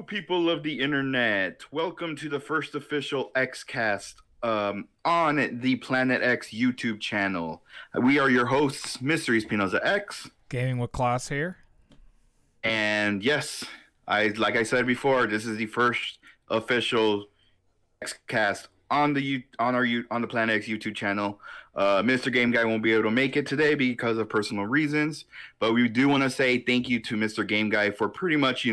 people of the internet. Welcome to the first official Xcast on the Planet X YouTube channel. We are your hosts, MrESPNozaX. Gaming with Class here. And yes, like I said before, this is the first official Xcast on the Planet X YouTube channel. Mr. Game Guy won't be able to make it today because of personal reasons, but we do want to say thank you to Mr. Game Guy for pretty much,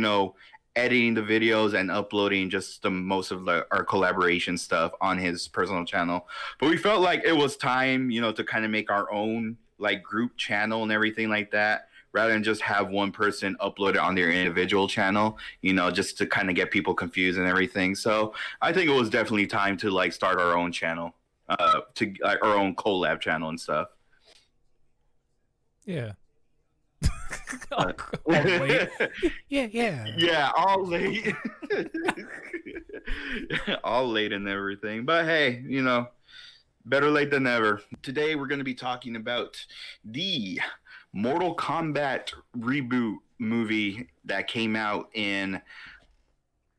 editing the videos and uploading just the most of our collaboration stuff on his personal channel. But we felt like it was time, to kind of make our own like group channel and everything like that, rather than just have one person upload it on their individual channel, just to kind of get people confused and everything. So I think it was definitely time to like start our own channel, our own collab channel and stuff. Yeah. all late. Yeah. Yeah, all late. All late and everything. But hey, better late than never. Today we're going to be talking about the Mortal Kombat reboot movie that came out in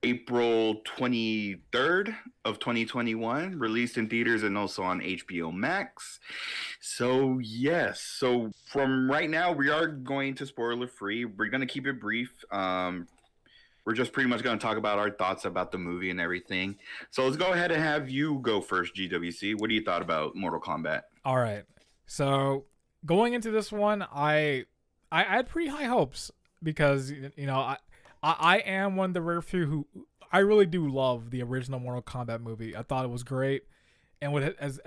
April 23rd of 2021, released in theaters and also on HBO Max. So yes, so from right now we are going to spoiler free. We're going to keep it brief. We're just pretty much going to talk about our thoughts about the movie and everything. So let's go ahead and have you go first, GWC. What do you thought about Mortal Kombat? All right. So going into this one, I had pretty high hopes because I am one of the rare few who I really do love the original Mortal Kombat movie. I thought it was great, and what as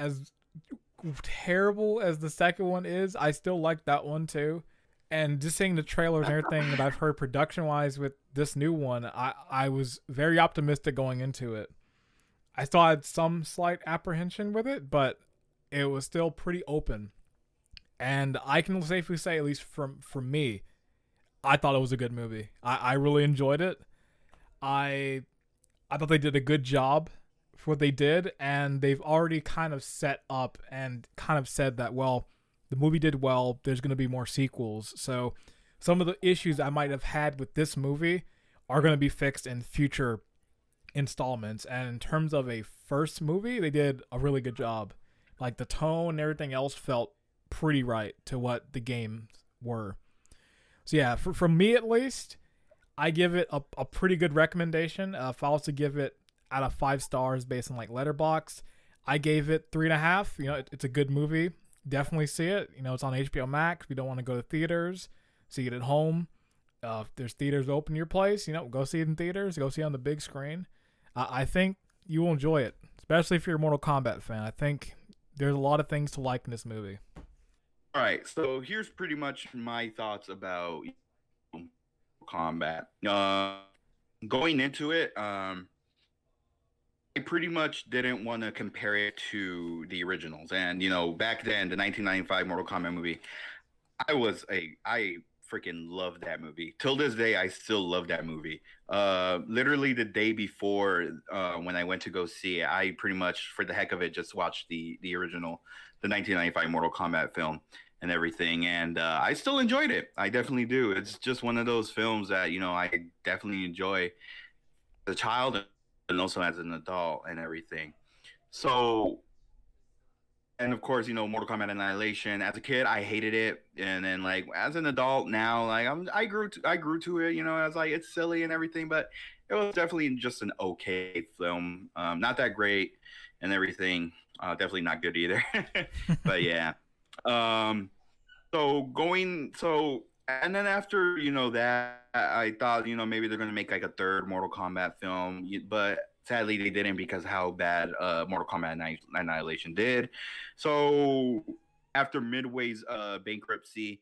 terrible as the second one is, I still like that one too. And just seeing the trailers and everything that I've heard production wise with this new one, I was very optimistic going into it. I still had some slight apprehension with it, but it was still pretty open. And I can safely say, at least for me, I thought it was a good movie. I really enjoyed it. I thought they did a good job for what they did, and they've already kind of set up and kind of said that, well, the movie did well, there's going to be more sequels. So some of the issues I might have had with this movie are going to be fixed in future installments. And in terms of a first movie, they did a really good job. Like the tone and everything else felt pretty right to what the games were. So yeah, for me at least, I give it a pretty good recommendation. If I was to give it out of 5 stars based on like Letterboxd, I gave it 3.5. It's a good movie. Definitely see it. It's on HBO Max. We don't want to go to theaters. See it at home. If there's theaters open in your place, go see it in theaters. Go see it on the big screen. I think you will enjoy it, especially if you're a Mortal Kombat fan. I think there's a lot of things to like in this movie. All right, so here's pretty much my thoughts about Kombat. Going into it, I pretty much didn't want to compare it to the originals. And, back then, the 1995 Mortal Kombat movie, I freaking loved that movie. Till this day, I still love that movie. Literally the day before when I went to go see it, I pretty much, for the heck of it, just watched the original, the 1995 Mortal Kombat film and everything. And I still enjoyed it. I definitely do. It's just one of those films that, I definitely enjoy as a child and also as an adult and everything. So, and of course, Mortal Kombat Annihilation. As a kid, I hated it, and then like as an adult now, like I grew to it. I was like, it's silly and everything, but it was definitely just an okay film. Not that great and everything. Definitely not good either. But yeah. And then after that, I thought maybe they're gonna make like a third Mortal Kombat film, but sadly they didn't because how bad Mortal Kombat Annihilation did. So after Midway's bankruptcy,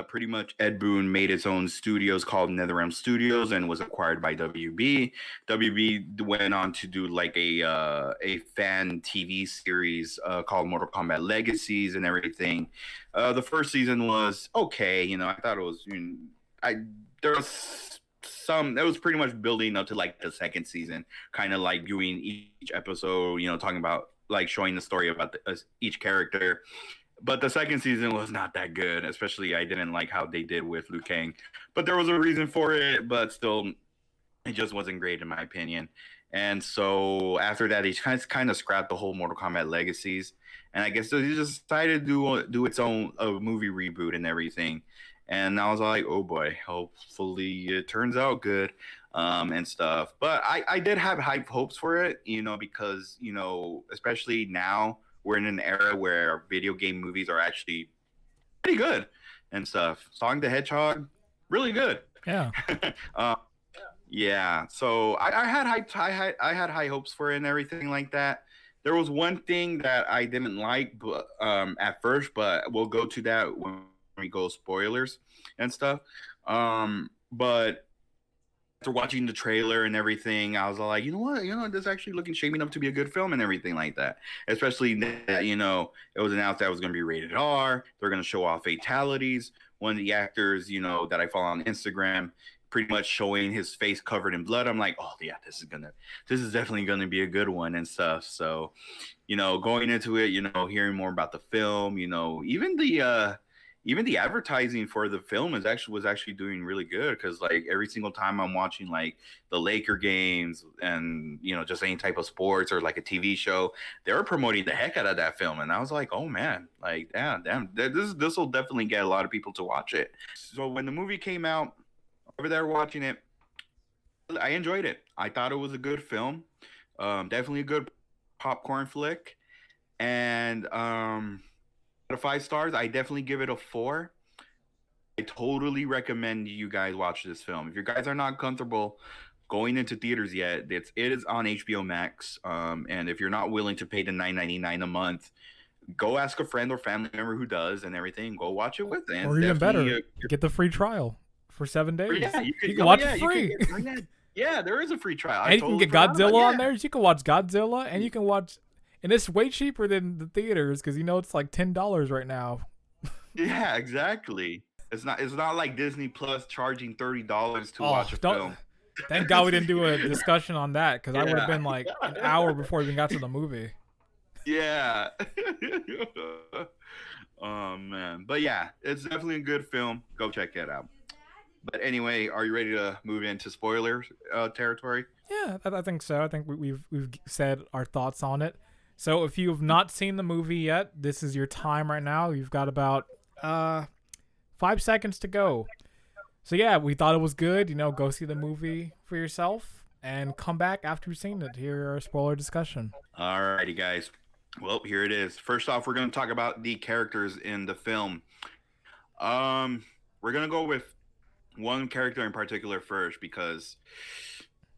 pretty much Ed Boon made its own studios called NetherRealm Studios and was acquired by WB. WB went on to do like a fan TV series called Mortal Kombat Legacies and everything. The first season was okay. I thought it was. There was some. It was pretty much building up to like the second season, kind of like viewing each episode. Talking about like showing the story about each character. But the second season was not that good, especially I didn't like how they did with Liu Kang. But there was a reason for it, but still, It just wasn't great in my opinion. And so after that, he kind of scrapped the whole Mortal Kombat Legacies, and I guess so he just decided to do its own movie reboot and everything. And I was like, oh boy, hopefully it turns out good, and stuff. But I did have high hopes for it, because especially now we're in an era where video game movies are actually pretty good and stuff. Sonic the Hedgehog, really good. Yeah. uh, yeah, so I had high hopes for it and everything like that. There was one thing that I didn't like, but at first, but we'll go to that when we go spoilers and stuff. But after watching the trailer and everything, I was like, you know what, this actually shaping up to be a good film and everything like that. Especially that it was announced that it was going to be rated R. They're going to show off fatalities. One of the actors, that I follow on Instagram, pretty much showing his face covered in blood. I'm like, oh yeah, this is definitely gonna be a good one and stuff. So, going into it, hearing more about the film, even the advertising for the film was actually doing really good, because like every single time I'm watching like the Laker games and just any type of sports or like a TV show, they were promoting the heck out of that film, and I was like, oh man, like damn, this will definitely get a lot of people to watch it. So when the movie came out, over there watching it, I enjoyed it. I thought it was a good film, definitely a good popcorn flick, and out of 5 stars, I definitely give it a 4. I totally recommend you guys watch this film. If you guys are not comfortable going into theaters yet, it is on HBO Max, and if you're not willing to pay the $9.99 a month, go ask a friend or family member who does and everything. Go watch it with them. Or even better, get the free trial for 7 days. Yeah, you can watch it free. Yeah, there is a free trial. And you can get Godzilla on there. You can watch Godzilla, and you can watch, and it's way cheaper than the theaters, because it's like $10 right now. Yeah, exactly. It's not like Disney Plus charging $30 to watch a film. Thank God we didn't do a discussion on that, because I would have been like an hour before we even got to the movie. Yeah. Oh man, but yeah, it's definitely a good film. Go check it out. But anyway, are you ready to move into spoiler territory? Yeah, I think so. I think we've said our thoughts on it. So if you have not seen the movie yet, this is your time right now. You've got about 5 seconds to go. So yeah, we thought it was good. Go see the movie for yourself and come back after you've seen it. Hear our spoiler discussion. Alrighty, guys. Well, here it is. First off, we're going to talk about the characters in the film. We're going to go with one character in particular first, because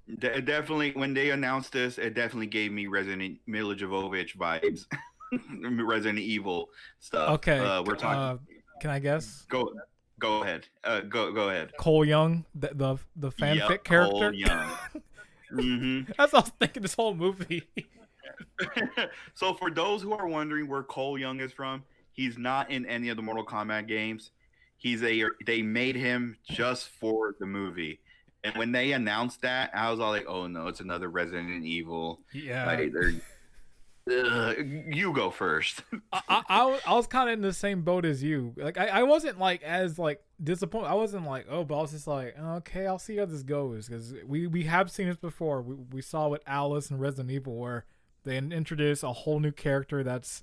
it definitely, when they announced this, it definitely gave me Milla Jovovich vibes. Resident Evil stuff. Okay. We're talking. Can I guess? Go ahead. Go ahead. Cole Young, the fanfic character. Cole Young. Mm-hmm. That's what I was thinking this whole movie. So for those who are wondering where Cole Young is from, he's not in any of the Mortal Kombat games. They made him just for the movie. And when they announced that, I was all like, oh no, it's another Resident Evil. Yeah. You go first. I was kind of in the same boat as you. Like I wasn't like as like disappointed. I wasn't like, oh, but I was just like, okay, I'll see how this goes, because we have seen this before. We saw with Alice and Resident Evil, where they introduce a whole new character that's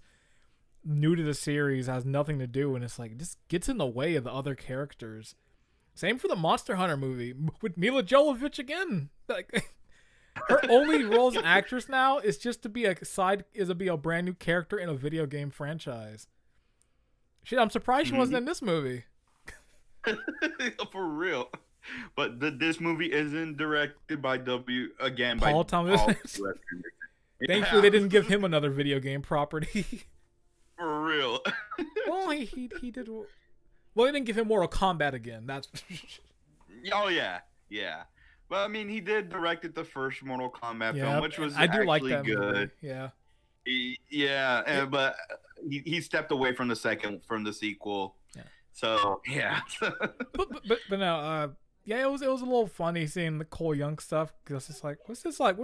new to the series, has nothing to do, and it's like this gets in the way of the other characters. Same for the Monster Hunter movie with Milla Jovovich again. Like her only role as an actress now is just to be a brand new character in a video game franchise. Shit, I'm surprised she wasn't in this movie. For real. But this movie isn't directed by Paul Thomas. Thankfully, they didn't give him another video game property. For real. Well, he did. Well, they didn't give him Mortal Kombat again. That's. Oh yeah. Well, I mean, he did directed the first Mortal Kombat film, which was I do like that good. Movie. Yeah. But he stepped away from the sequel. Yeah. So yeah. but no. Yeah, it was a little funny seeing the Cole Young stuff, because it's like, what's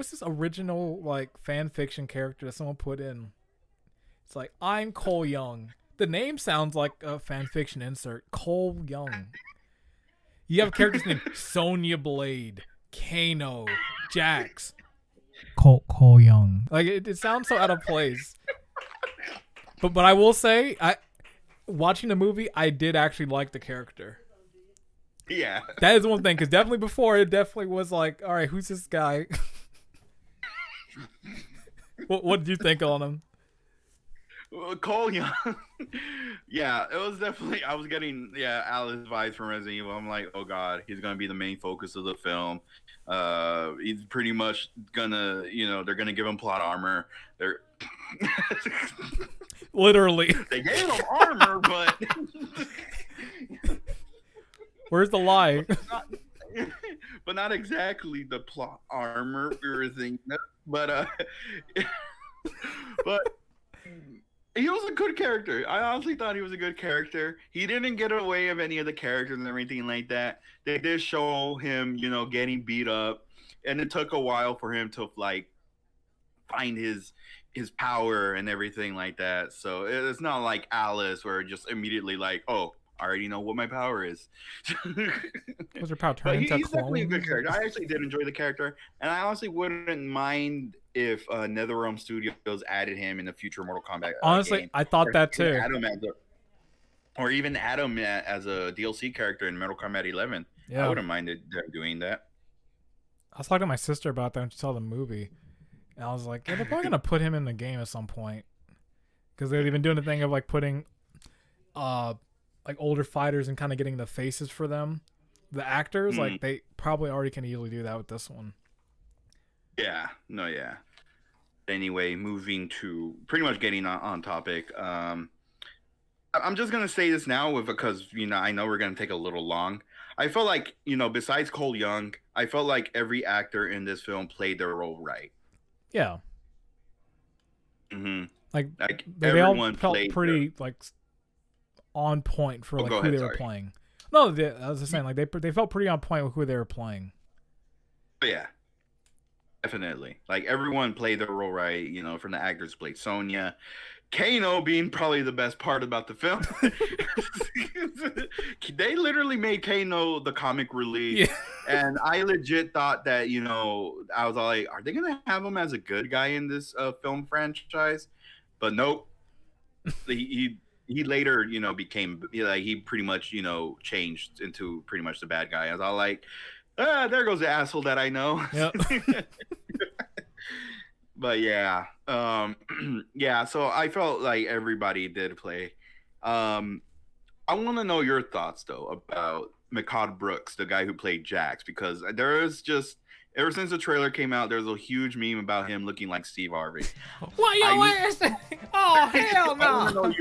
this original like fan fiction character that someone put in? It's like, I'm Cole Young. The name sounds like a fan fiction insert. Cole Young. You have characters named Sonya Blade, Kano, Jax, Cole Young. Like it sounds so out of place. But I will say, watching the movie, I did actually like the character. Yeah, that is one thing. Because definitely before, it definitely was like, all right, who's this guy? What did you think on him? Cole Young. Yeah, it was definitely. I was getting Alice vibes from Resident Evil. I'm like, oh god, he's gonna be the main focus of the film. He's pretty much gonna, they're gonna give him plot armor. They're literally they gave him armor, but where's the lie? But not exactly the plot armor or thing. But but. He was a good character. I honestly thought he was a good character. He didn't get away of any of the characters and everything like that. They did show him, getting beat up, and it took a while for him to like find his power and everything like that. So it's not like Alice where just immediately like, oh, I already know what my power is. Was her power turned into he's definitely a good character. I actually did enjoy the character, and I honestly wouldn't mind if NetherRealm Studios added him in the future Mortal Kombat honestly game. I thought that too. Or even Adam as a DLC character in Mortal Kombat 11. Yeah. I wouldn't mind them doing that. I was talking to my sister about that when she saw the movie, and I was like, yeah, they're probably gonna put him in the game at some point, because they've been doing the thing of like putting like older fighters and kind of getting the faces for them, the actors. Like they probably already can easily do that with this one. Yeah, no, yeah. Anyway, moving to pretty much getting on topic. I'm just gonna say this now because I know we're gonna take a little long. I felt like besides Cole Young, I felt like every actor in this film played their role right. Yeah. Like they everyone all felt pretty like on point for like who they were playing. No, I was just saying like they felt pretty on point with who they were playing. But yeah. Definitely. Like everyone played their role right, from the actors played Sonya. Kano being probably the best part about the film. They literally made Kano the comic relief. Yeah. And I legit thought that, I was all like, are they going to have him as a good guy in this film franchise? But nope. He later, became, he pretty much, changed into pretty much the bad guy. I was all like, there goes the asshole that I know. Yep. But yeah. Yeah, so I felt like everybody did play. I want to know your thoughts though about Mehcad Brooks, the guy who played Jax, because there is just ever since the trailer came out, there's a huge meme about him looking like Steve Harvey. What you ass? Oh hell no!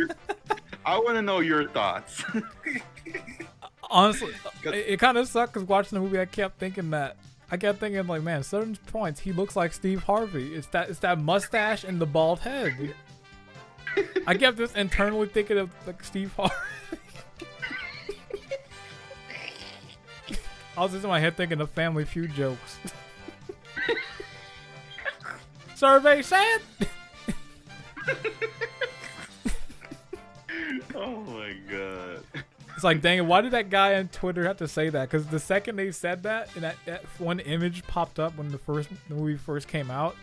I want to know your thoughts. Honestly, it kind of sucked because watching the movie, I kept thinking like, man, at certain points he looks like Steve Harvey. It's that mustache and the bald head. I kept just internally thinking of like Steve Harvey. I was just in my head thinking of Family Feud jokes. Survey said. Oh my god. It's like, dang it, why did that guy on Twitter have to say that? Because the second they said that, and that one image popped up when the movie first came out,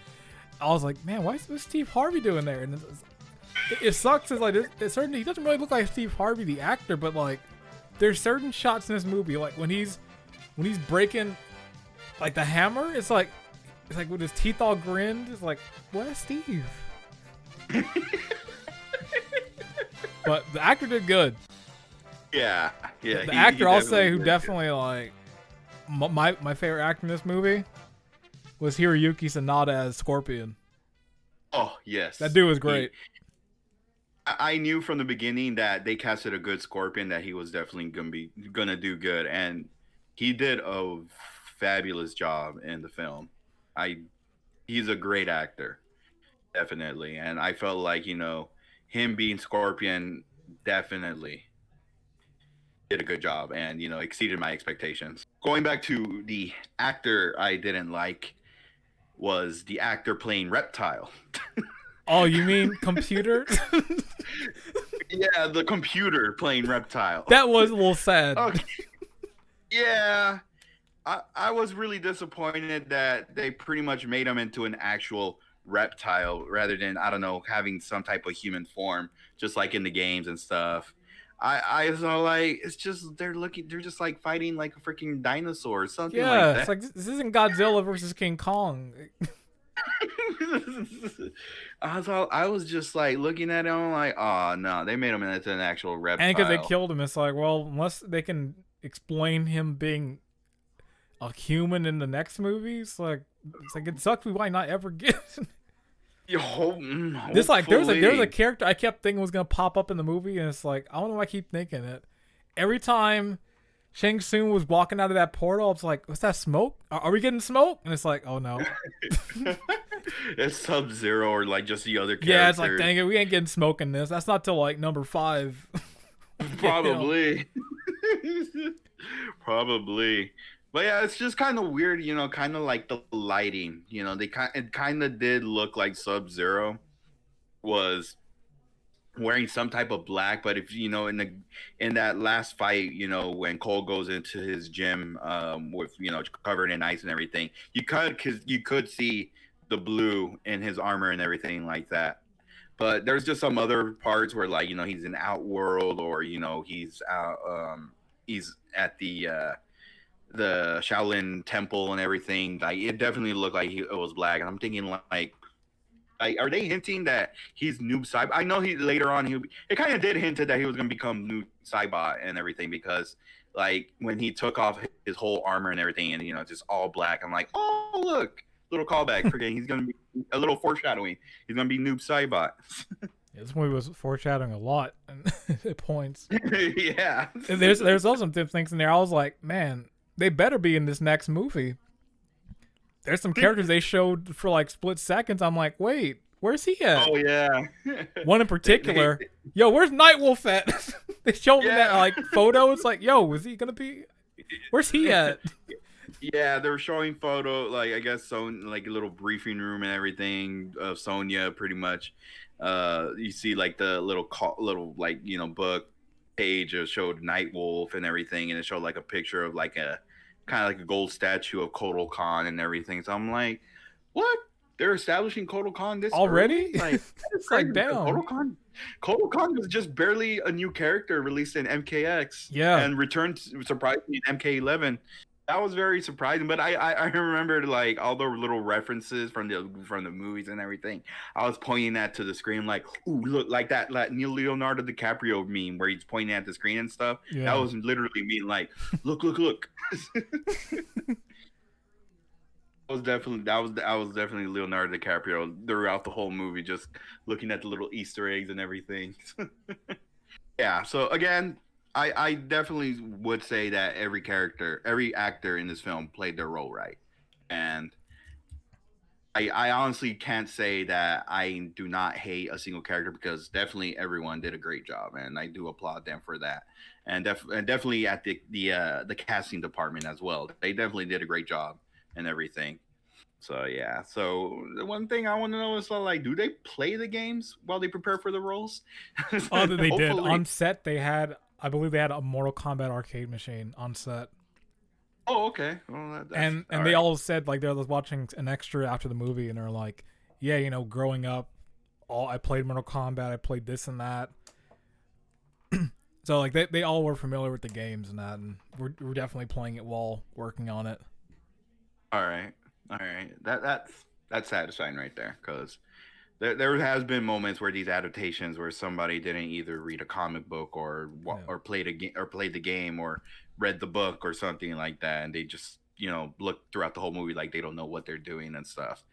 I was like, man, what's Steve Harvey doing there? And it sucks. It's like, he doesn't really look like Steve Harvey, the actor, but like, there's certain shots in this movie, like when he's breaking like the hammer, it's like with his teeth all grinned. It's like, where's Steve? But the actor did good. Yeah. The actor, I'll say, who definitely like my favorite actor in this movie was Hiroyuki Sanada as Scorpion. Oh yes, that dude was great. I knew from the beginning that they casted a good Scorpion, that he was definitely gonna do good, and he did a fabulous job in the film. He's a great actor, definitely, and I felt like him being Scorpion definitely did a good job and exceeded my expectations. Going back to the actor I didn't like was the actor playing Reptile. Oh, you mean computer? Yeah, the computer playing Reptile. That was a little sad. Okay. Yeah. I was really disappointed that they pretty much made him into an actual reptile rather than, I don't know, having some type of human form, just like in the games and stuff. I was all like, it's just they're just like fighting like a freaking dinosaur or something like Yeah, it's that. like this isn't Godzilla versus King Kong. I was just like looking at it, I'm like, oh no, they made him into an actual And because they reptile. killed him, it's like, well, unless they can explain him being a human in the next movie, it's like it sucks. We might not ever get this. Like, there's a Hopefully. character I kept thinking was gonna pop up in the movie, and it's like I don't know why I keep thinking it. Every time Shang Tsung was walking out of that portal, I was like, "What's that smoke? Are we getting smoke?" And it's like, "Oh no." It's Sub-Zero or like just the other Yeah, it's like, characters. dang it, we ain't getting smoke in this. That's not till like number 5. Get him. Probably. Probably. But yeah, it's just kind of weird, kind of like the lighting. It kind of did look like Sub-Zero was wearing some type of black, but if in that last fight, when Cole goes into his gym with covered in ice and everything, you could see the blue in his armor and everything like that. But there's just some other parts where like he's in Outworld or he's out he's at the Shaolin Temple and everything. Like it definitely looked like it was black, and I'm thinking like, are they hinting that he's Noob Saibot? I know he later on it kind of did hinted that he was gonna become Noob Saibot and everything because like when he took off his whole armor and everything and just all black, I'm like, oh look, little callback. Forgetting he's gonna be a little foreshadowing. He's gonna be Noob Saibot. Yeah, this movie was foreshadowing a lot at points. Yeah. And there's also some things in there. I was like, man, they better be in this next movie. There's some characters they showed for like split seconds. I'm like, wait, where's he at? Oh yeah. One in particular, yo, where's Nightwolf at? They showed me that like photo. It's like, yo, is he gonna be? Where's he at? Yeah, they were showing photo, like I guess so, like a little briefing room and everything of Sonya, pretty much. You see like the little like book page that showed Nightwolf and everything, and it showed like a picture of like a kind of like a gold statue of Kotal Khan and everything. So I'm like, what? They're establishing Kotal Khan this Already? early? Like It's like, damn. Kotal Khan was just barely a new character released in MKX Yeah. and returned surprisingly in MK11. That was very surprising, but I remembered like all the little references from the movies and everything. I was pointing that to the screen like, ooh, look, like that like Leonardo DiCaprio meme where he's pointing at the screen and stuff. Yeah. That was literally me like, look, look, look. I was definitely Leonardo DiCaprio throughout the whole movie, just looking at the little Easter eggs and everything. Yeah, so again, I definitely would say that every actor in this film played their role right. And I honestly can't say that I do not hate a single character because definitely everyone did a great job, and I do applaud them for that. And definitely at the casting department as well, they definitely did a great job and everything. So yeah. So the one thing I want to know is like, do they play the games while they prepare for the roles? Oh, they did. Hopefully. On set, I believe they had a Mortal Kombat arcade machine on set. Oh, okay. Well, And they all said like they was watching an extra after the movie, and they're like, yeah, growing up, I played Mortal Kombat, I played this and that. So like they all were familiar with the games and that, and we're definitely playing it while working on it. All right. All right. That's satisfying right there because there has been moments where these adaptations where somebody didn't either read a comic book or played the game or read the book or something like that, and they just look throughout the whole movie like they don't know what they're doing and stuff,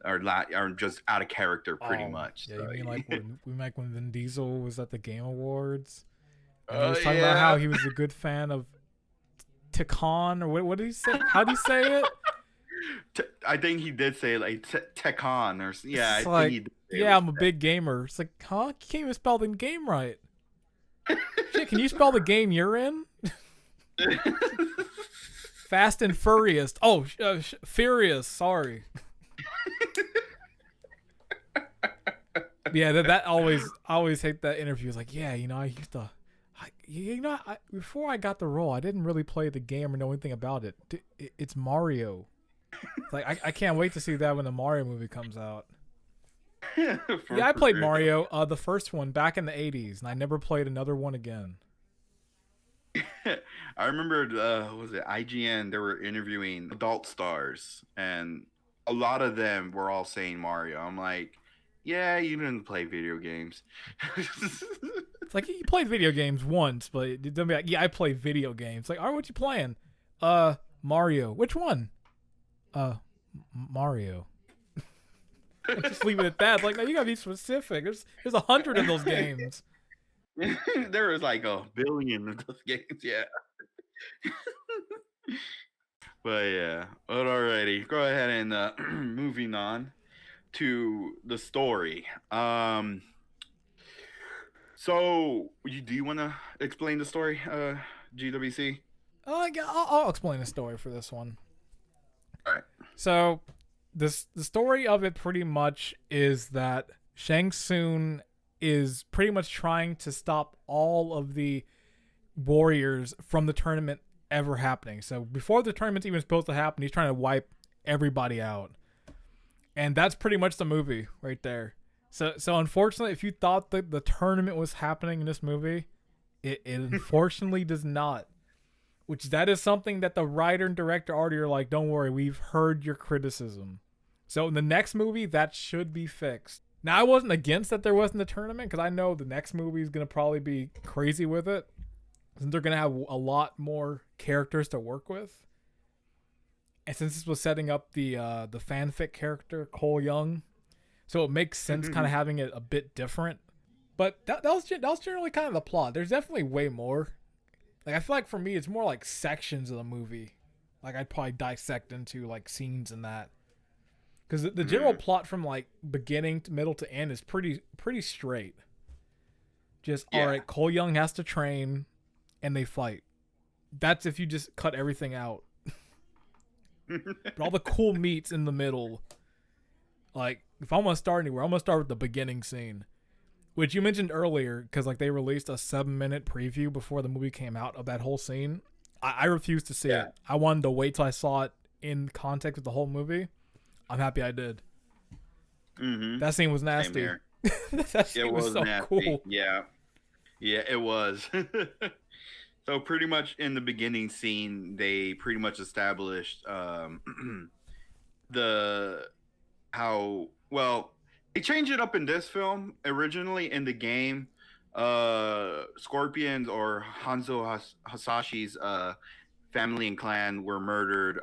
or not, are just out of character pretty much. Yeah, So, you mean when Vin Diesel was at the Game Awards, and he was talking yeah. about how he was a good fan of Tekken, or what did he say? How did he say it? I think he did say like Tekken or yeah. It's I like, think he did say yeah, I'm a big gamer. It's like, huh? You can't even spell the game right. Shit, can you spell the game you're in? Fast and Furious. Oh, Furious. Sorry. Yeah, that always, I always hate that interview. It's like, yeah, I used to, You know, before I got the role, I didn't really play the game or know anything about it. It's Mario. Like I can't wait to see that when the Mario movie comes out. Yeah, I played real. Mario, the first one back in the '80s, and I never played another one again. I remember, what was it IGN? They were interviewing adult stars, and a lot of them were all saying Mario. I'm like, yeah, you didn't play video games. It's like you played video games once, but don't be like, yeah, I play video games. Like, all right, what you playing? Mario. Which one? Mario. Just leave it at that. Like, no, you gotta be specific. There's 100 of those games. There was like a billion of those games, yeah. But yeah, but alrighty, go ahead and moving on to the story. So do you want to explain the story, GWC? I'll explain the story for this one. All right. So, the story of it pretty much is that Shang Tsung is pretty much trying to stop all of the warriors from the tournament ever happening. So before the tournament's even supposed to happen, he's trying to wipe everybody out. And that's pretty much the movie right there. So unfortunately, if you thought that the tournament was happening in this movie, it unfortunately does not. Which that is something that the writer and director already are like, don't worry, we've heard your criticism. So in the next movie, that should be fixed. Now, I wasn't against that there wasn't a tournament, because I know the next movie is going to probably be crazy with it. Since they're going to have a lot more characters to work with. And since this was setting up the fanfic character, Cole Young, so it makes sense kind of having it a bit different. But that was generally kind of the plot. There's definitely way more. Like, I feel like for me, it's more like sections of the movie. Like, I'd probably dissect into like scenes and that. Because the general plot from like beginning to middle to end is pretty straight. Just, all right, Cole Young has to train and they fight. That's if you just cut everything out. But all the cool meats in the middle. Like, if I'm gonna start anywhere, I'm gonna start with the beginning scene, which you mentioned earlier, because like they released a 7-minute preview before the movie came out of that whole scene. I refused to see it. I wanted to wait till I saw it in context with the whole movie. I'm happy I did. That scene was nasty. That scene was so nasty. Cool. Yeah, it was. So pretty much in the beginning scene, they pretty much established they changed it up in this film. Originally in the game, Scorpions or Hanzo Hasashi's family and clan were murdered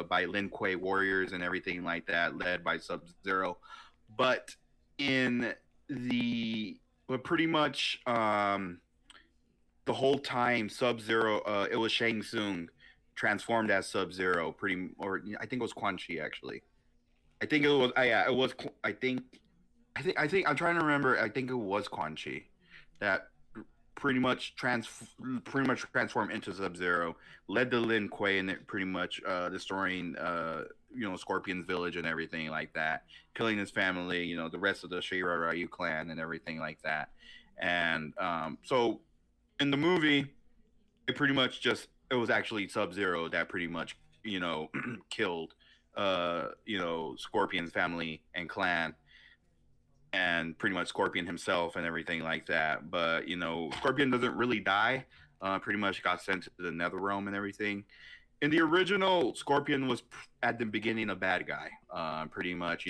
by Lin Kuei warriors and everything like that, led by Sub-Zero. But pretty much the whole time, Sub-Zero, it was Shang Tsung transformed as Sub-Zero, or I think it was Quan Chi actually. I think it was. It was. I think. I'm trying to remember. I think it was Quan Chi that pretty much transformed into Sub-Zero, led the Lin Kuei, and it pretty much destroying Scorpion's village and everything like that, killing his family, the rest of the Shira Ryu clan and everything like that. And so in the movie, it pretty much it was actually Sub-Zero that pretty much killed Scorpion's family and clan, and pretty much Scorpion himself and everything like that. But Scorpion doesn't really die. Pretty much got sent to the Nether Realm and everything. In the original, Scorpion was at the beginning a bad guy. Pretty much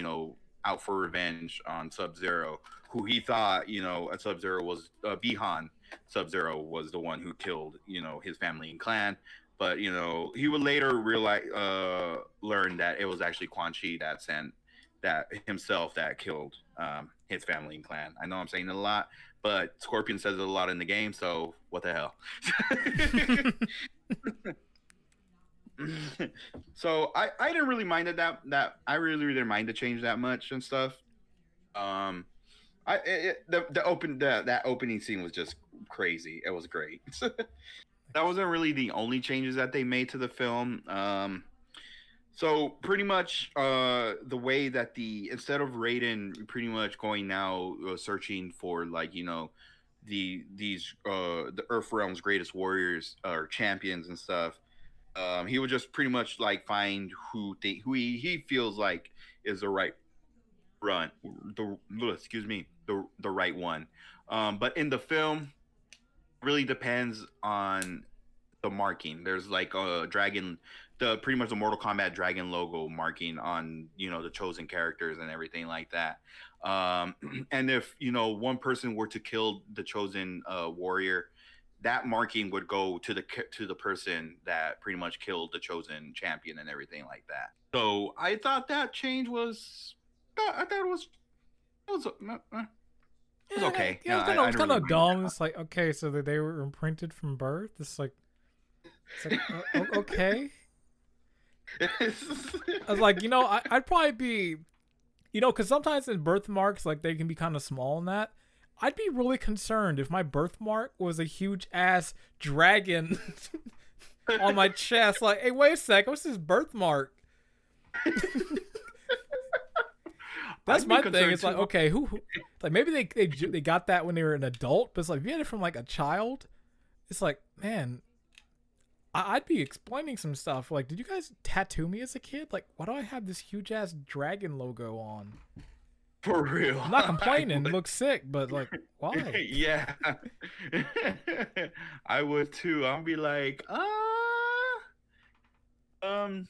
out for revenge on Sub-Zero, who he thought Sub-Zero was Bihan. Sub-Zero was the one who killed his family and clan. But he would later learn that it was actually Quan Chi that killed his family and clan. I know I'm saying it a lot, but Scorpion says it a lot in the game, so what the hell? So I didn't really mind that I really didn't mind the change that much and stuff. That opening scene was just crazy. It was great. That wasn't really the only changes that they made to the film. So pretty much the way that instead of Raiden pretty much going now searching for the Earth realm's greatest warriors or champions and stuff. He would just pretty much like find who he feels like is the right run the excuse me the right one. But in the film, really depends on the marking. There's like a dragon, the pretty much the Mortal Kombat dragon logo marking on the chosen characters and everything like that. And if one person were to kill the chosen warrior, that marking would go to the person that pretty much killed the chosen champion and everything like that. So I thought that change was, I thought it was okay. Yeah, I it was didn't kind really of dumb. It's like, okay, so they were imprinted from birth. It's like okay. I was like, I'd probably be, because sometimes in birthmarks, like they can be kind of small in that. I'd be really concerned if my birthmark was a huge ass dragon on my chest. Like, hey, wait a sec, what's this birthmark? That's my thing. It's like, okay, who like maybe they got that when they were an adult, but it's like if you had it from like a child, it's like, man, I'd be explaining some stuff. Like, did you guys tattoo me as a kid? Like, why do I have this huge ass dragon logo on? For real. I'm not complaining. It looks sick, but like, why? Yeah. I would too. I'll be like, am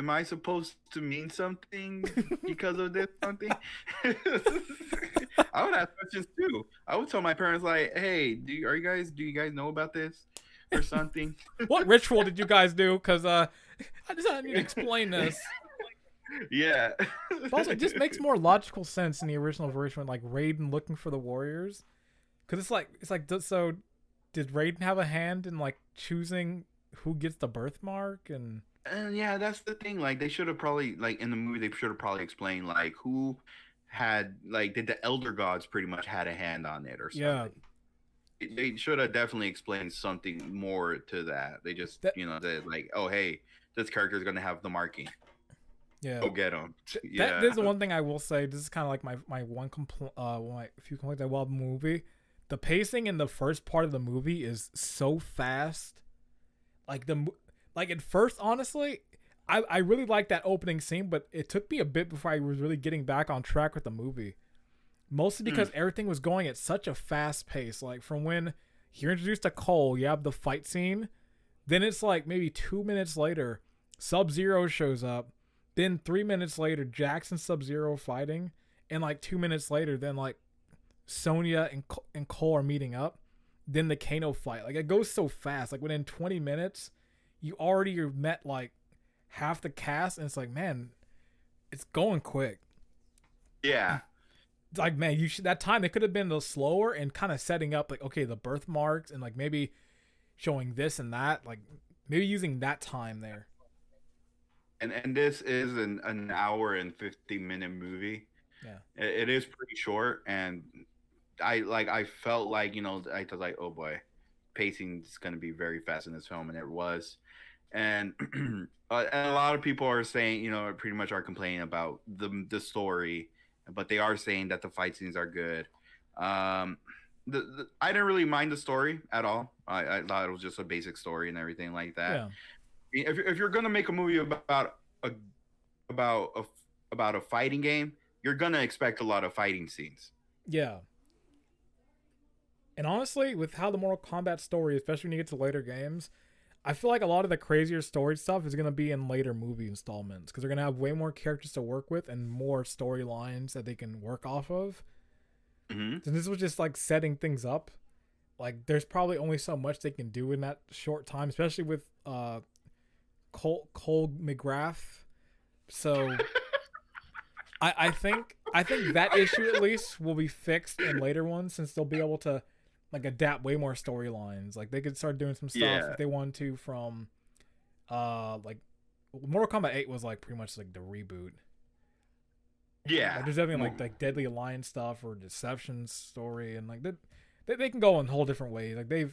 I supposed to mean something because of this something? I would ask questions too. I would tell my parents like, hey, do you guys know about this or something? What ritual did you guys do? Because I need to explain this. Yeah. But also, it just makes more logical sense in the original version when like Raiden looking for the warriors, because it's like so did Raiden have a hand in like choosing who gets the birthmark? And yeah, that's the thing. Like they should have probably like in the movie they should have probably explained like who had like did the elder gods pretty much had a hand on it or something. yeah, They should have definitely explained something more to that. They just said like, oh hey, this character is gonna have the marking. yeah, Go get him. Yeah. There's the one thing I will say. This is kind of like my one my few complaints about the movie. The pacing in the first part of the movie is so fast. Like at first, honestly, I really liked that opening scene, but it took me a bit before I was really getting back on track with the movie. Mostly because everything was going at such a fast pace. Like from when you're introduced to Cole, you have the fight scene. Then it's like maybe 2 minutes later, Sub-Zero shows up. Then 3 minutes later, Jax and Sub-Zero fighting. And like 2 minutes later, then like Sonya and Cole are meeting up. Then the Kano fight. Like it goes so fast. Like within 20 minutes, you already met like half the cast. And it's like, man, it's going quick. Yeah. Like, man, that time they could have been a little slower and kind of setting up like, okay, the birthmarks and like maybe showing this and that, like maybe using that time there. And this is an hour and 50-minute movie. Yeah, it is pretty short, and I felt like I was like, oh boy, pacing is going to be very fast in this film, and it was. And and a lot of people are saying pretty much are complaining about the story, but they are saying that the fight scenes are good. I didn't really mind the story at all. I thought it was just a basic story and everything like that. yeah. If you're gonna make a movie about a fighting game, you're gonna expect a lot of fighting scenes. Yeah. And honestly, with how the Mortal Kombat story, especially when you get to later games, I feel like a lot of the crazier story stuff is going to be in later movie installments because they're going to have way more characters to work with and more storylines that they can work off of. Mm-hmm. So this was just like setting things up. Like there's probably only so much they can do in that short time, especially with Cole McGrath. So I think that issue at least will be fixed in later ones since they'll be able to like adapt way more storylines. Like they could start doing some stuff if they want to from like Mortal Kombat 8 was like pretty much like the reboot. Yeah. Like, there's definitely like Deadly Alliance stuff or Deception story and like they can go in whole different ways. Like they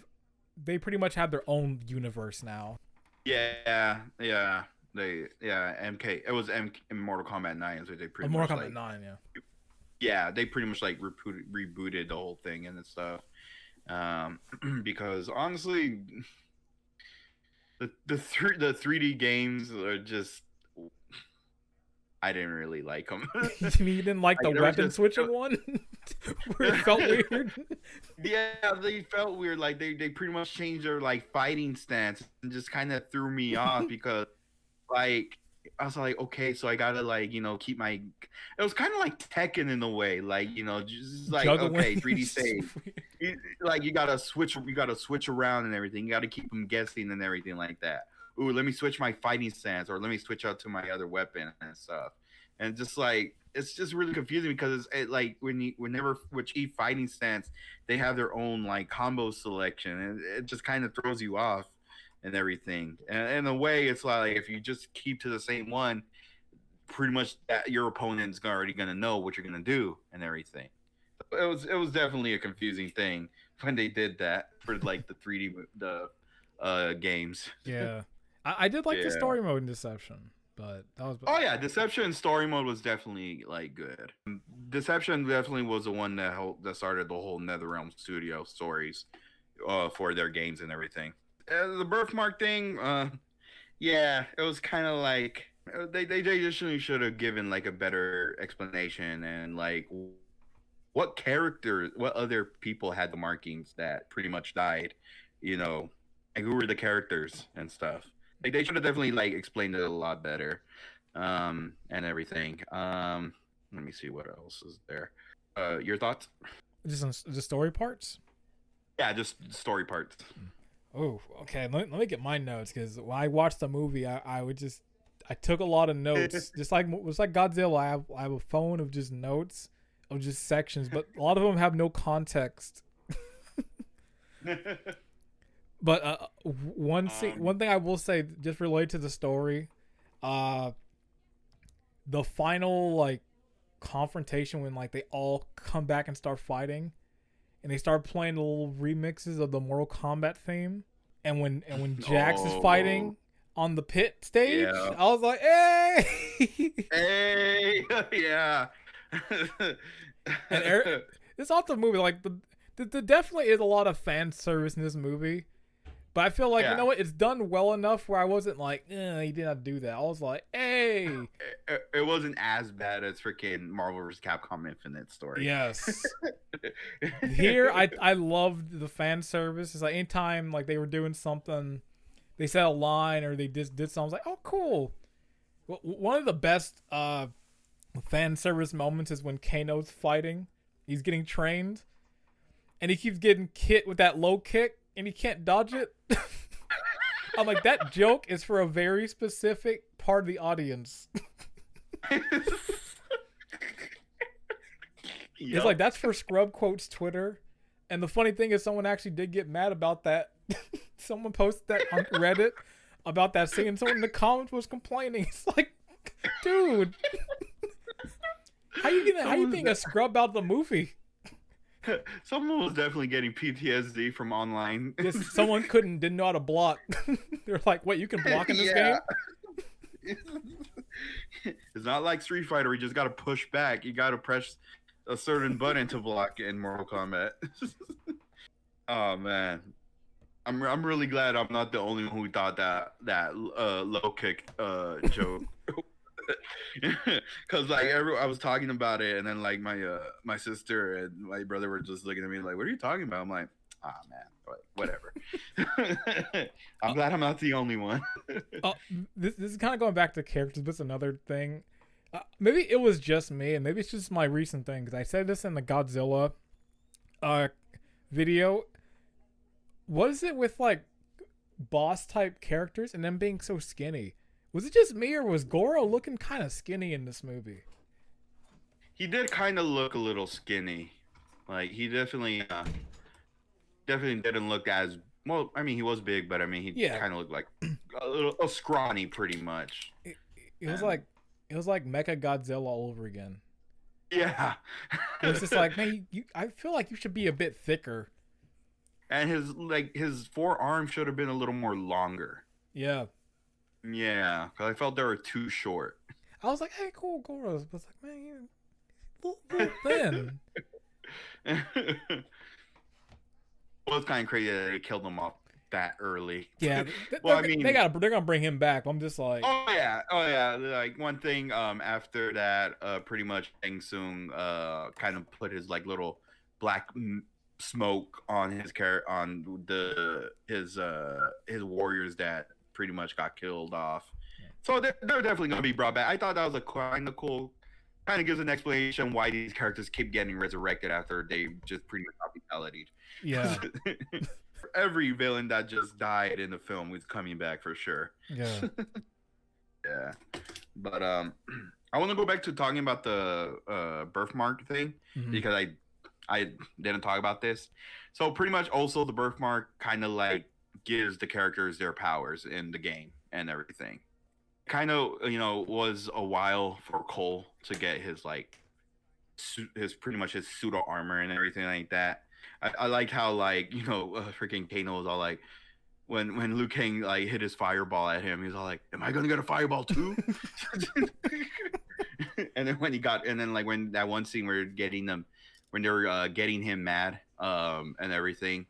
pretty much have their own universe now. Yeah. MK. It was Mortal Kombat 9, so they pretty much Mortal Kombat 9, yeah. yeah, they pretty much like rebooted the whole thing and stuff. Because honestly, the 3D games are just, I didn't really like them. You mean you didn't like the weapon switching one? Where it felt weird? Yeah, they felt weird. Like they pretty much changed their like fighting stance and just kind of threw me off because like I was like, okay, so I gotta like keep my. It was kind of like Tekken in a way, like just like Juggling. okay, 3D save. Like you gotta switch around and everything. You gotta keep them guessing and everything like that. Ooh, let me switch my fighting stance, or let me switch out to my other weapon and stuff. And just like it's just really confusing because like whenever with each fighting stance, they have their own like combo selection, and it just kind of throws you off and everything. And in a way, it's like if you just keep to the same one, pretty much your opponent's already gonna know what you're gonna do and everything. It was definitely a confusing thing when they did that for like the 3D games. Yeah, I did like the story mode in Deception, but that was. Oh yeah, Deception story mode was definitely like good. Deception definitely was the one that started the whole NetherRealm Studio stories for their games and everything. The birthmark thing, yeah, it was kind of like they additionally should have given like a better explanation and like what other people had the markings that pretty much died, and who were the characters and stuff. Like they should have definitely like explained it a lot better, and everything. Let me see what else is there. Your thoughts? Just the story parts. Yeah, just story parts. Oh, okay. Let me get my notes because when I watched the movie, I took a lot of notes. Just like it's like Godzilla. I have a phone of just notes of just sections, but a lot of them have no context. But one thing I will say, just related to the story, the final like confrontation when like they all come back and start fighting. And they start playing the little remixes of the Mortal Kombat theme. And when Jax is fighting on the pit stage, yeah. I was like, hey! Hey! Yeah. And it's off the movie. Like, the definitely is a lot of fan service in this movie. But I feel like, you know what? It's done well enough where I wasn't like, he did not do that. I was like, hey. It wasn't as bad as freaking Marvel vs. Capcom Infinite story. Yes. Here, I loved the fan service. It's like anytime like they were doing something, they said a line or they just did something. I was like, oh, cool. Well, one of the best fan service moments is when Kano's fighting. He's getting trained. And he keeps getting hit with that low kick. And he can't dodge it. I'm like, that joke is for a very specific part of the audience. Yep. It's like, that's for Scrub Quotes Twitter. And the funny thing is someone actually did get mad about that. Someone posted that on Reddit about that scene. And someone in the comments was complaining. It's like, dude. How you being a scrub out of the movie? Someone was definitely getting PTSD from online. Yes, someone didn't know how to block. They're like, wait, you can block in this game? It's not like Street Fighter. We just got to push back. You got to press a certain button to block in Mortal Kombat. Oh man, I'm really glad I'm not the only one who thought that low kick joke. Because like I was talking about it, and then like my sister and my brother were just looking at me like, "What are you talking about?" I'm like, "Ah man, but whatever." I'm glad I'm not the only one. This is kind of going back to characters, but it's another thing. Maybe it was just me, and maybe it's just my recent thing. Because I said this in the Godzilla video. What is it with like boss type characters and them being so skinny? Was it just me, or was Goro looking kind of skinny in this movie? He did kind of look a little skinny. Like, he definitely didn't look as... Well, I mean, he was big, but I mean, he kind of looked like a scrawny, pretty much. It was like Mecha Godzilla all over again. Yeah. It was just like, man, I feel like you should be a bit thicker. And his forearm should have been a little more longer. Yeah. Yeah, because I felt they were too short. I was like, hey, cool, Goro's. But it's like, man, Well, then. Well, it's kind of crazy that they killed him off that early. Yeah, Well, I mean, they're gonna bring him back. I'm just like, oh yeah. Like one thing, after that, pretty much Shang Tsung, kind of put his like little black smoke on his warriors that pretty much got killed off. So they're definitely gonna be brought back. I thought that was a kind of cool. Kind of gives an explanation why these characters keep getting resurrected after they just pretty much got fatality'd. yeah, Every villain that just died in the film was coming back for sure. yeah. Yeah, but I want to go back to talking about the birthmark thing because I didn't talk about this. So pretty much also the birthmark kind of like gives the characters their powers in the game and everything. Kind of, was a while for Cole to get his like his pretty much his pseudo armor and everything like that. I liked how like freaking Kano was all like when Liu Kang like hit his fireball at him, he's all like, "Am I gonna get a fireball too?" And then when that one scene where when they were getting him mad and everything,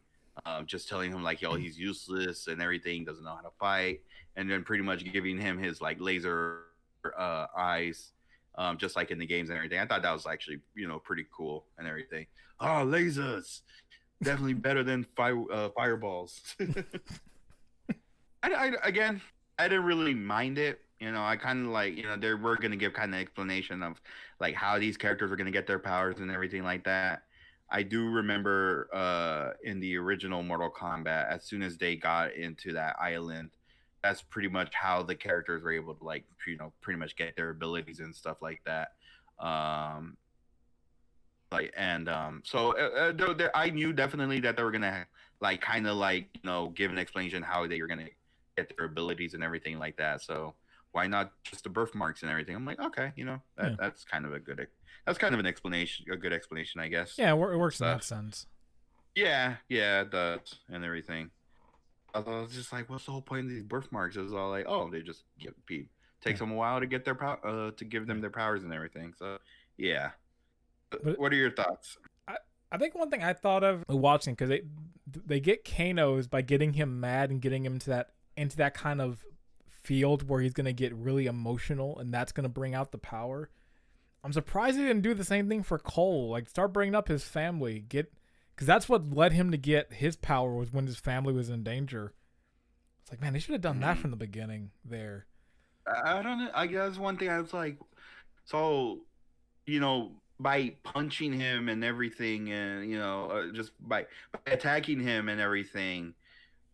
just telling him like, yo, he's useless and everything, doesn't know how to fight, and then pretty much giving him his like laser eyes, just like in the games and everything. I thought that was actually pretty cool and everything. Oh, lasers, definitely better than fireballs. I didn't really mind it. I kind of like, they were going to give kind of explanation of like how these characters were going to get their powers and everything like that. I do remember in the original Mortal Kombat, as soon as they got into that island, that's pretty much how the characters were able to like, pretty much get their abilities and stuff like that. So I knew definitely that they were going to like kind of like, give an explanation how they were going to get their abilities and everything like that. So why not just the birthmarks and everything? I'm like, okay, that's kind of an explanation, a good explanation, I guess. Yeah, it works in that sense. Yeah, it does and everything. I was just like, what's the whole point of these birthmarks? It was all like, oh, they just takes them a while to get their to give them their powers and everything. So yeah. But what are your thoughts? I think one thing I thought of watching, because they get Kano's by getting him mad and getting him into that kind of field where he's gonna get really emotional, and that's gonna bring out the power. I'm surprised he didn't do the same thing for Cole. Like, start bringing up his family, because that's what led him to get his power, was when his family was in danger. It's like, man, they should have done that from the beginning there. I don't know. I guess one thing I was like, so by punching him and everything, and just by attacking him and everything,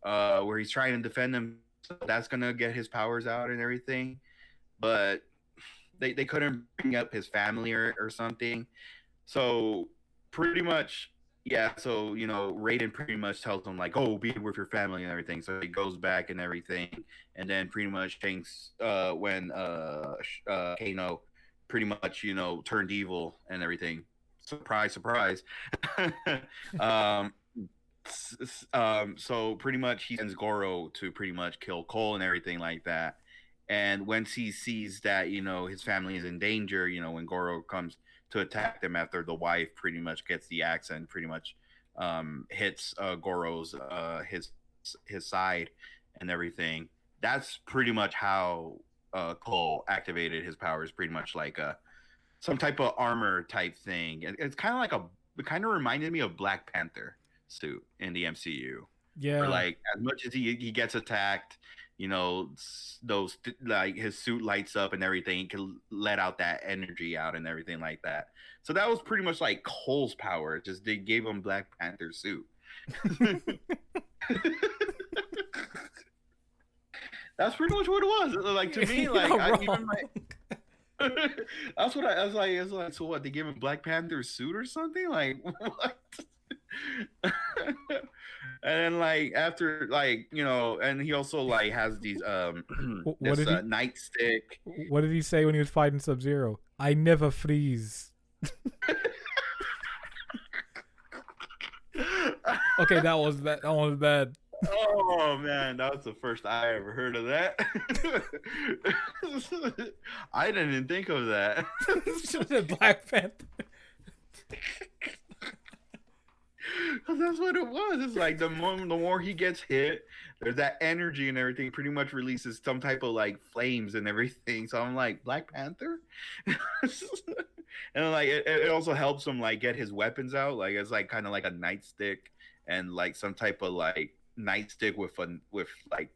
where he's trying to defend him, that's gonna get his powers out and everything. But they couldn't bring up his family or something. So pretty much, yeah. So Raiden pretty much tells him like, "Oh, be with your family and everything." So he goes back and everything, and then pretty much thinks when Kano pretty much turned evil and everything. Surprise, surprise. So pretty much he sends Goro to pretty much kill Cole and everything like that. And once he sees that his family is in danger, when Goro comes to attack them after the wife pretty much gets the axe and pretty much hits Goro's his side and everything, that's pretty much how Cole activated his powers, pretty much like some type of armor type thing. It's kind of it kind of reminded me of Black Panther suit in the MCU. Yeah. Where, like, as much as he gets attacked, those like his suit lights up and everything, he can let out that energy out and everything like that. So that was pretty much like Cole's power. Just they gave him Black Panther suit. That's pretty much what it was. Like, to me, like, that's what I was like. It's like, so what? They gave him Black Panther suit or something? Like, what? And then like after and he also like has these nightstick. What did he say when he was fighting Sub-Zero? I never freeze. Okay, that was bad. Oh man, that was the first I ever heard of that. I didn't think of that. Black Panther. Cause that's what it was. It's like the more he gets hit, there's that energy and everything. Pretty much releases some type of like flames and everything. So I'm like Black Panther, and like it also helps him like get his weapons out. Like it's like kind of like a nightstick and like some type of like nightstick with like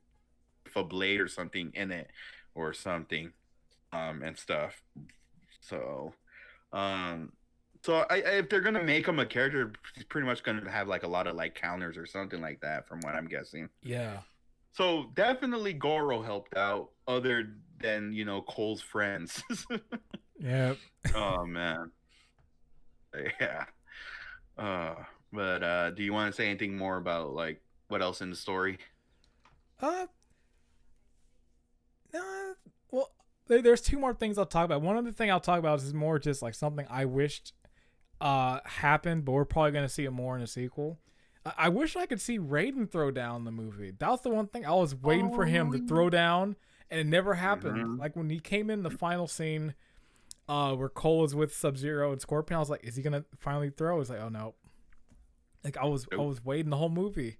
a blade or something in it or something, and stuff. So, um, if they're gonna make him a character, he's pretty much gonna have like a lot of like counters or something like that, from what I'm guessing. Yeah. So definitely Goro helped out, other than Cole's friends. Yeah. Oh man, yeah. But do you want to say anything more about like what else in the story? Uh, uh well, there's two more things I'll talk about. One other thing I'll talk about is more just like something I wished happened, but we're probably gonna see it more in a sequel. I wish I could see Raiden throw down the movie. That was the one thing I was waiting for him to throw down, and it never happened. Mhm. Like when he came in the final scene, where Cole is with Sub-Zero and Scorpion, I was like, is he gonna finally throw? It's like, oh no. Like I was waiting the whole movie.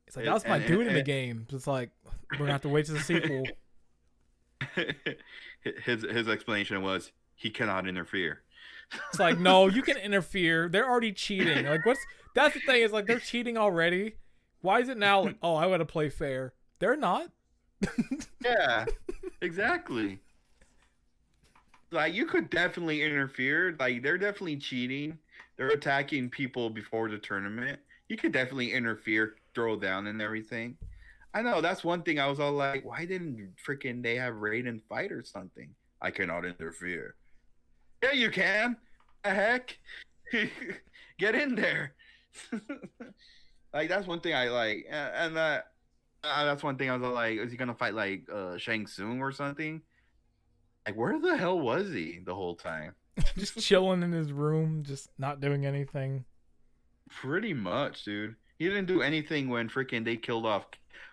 It's like that was my dude in the game. It's like we're gonna have to wait to the sequel. His explanation was he cannot interfere. It's like, no, you can interfere. They're already cheating. Like that's the thing, is like they're cheating already. Why is it now like, oh, I want to play fair? They're not. Yeah, exactly. Like you could definitely interfere. Like they're definitely cheating. They're attacking people before the tournament. You could definitely interfere, throw down and everything. I know that's one thing I was all like, why didn't freaking they have Raiden fight or something? I cannot interfere. Yeah, you can. The heck? Get in there. Like that's one thing I like, and that's one thing I was like, is he gonna fight like Shang Tsung or something? Like where the hell was he the whole time? Just chilling in his room, just not doing anything. Pretty much, dude. He didn't do anything when freaking they killed off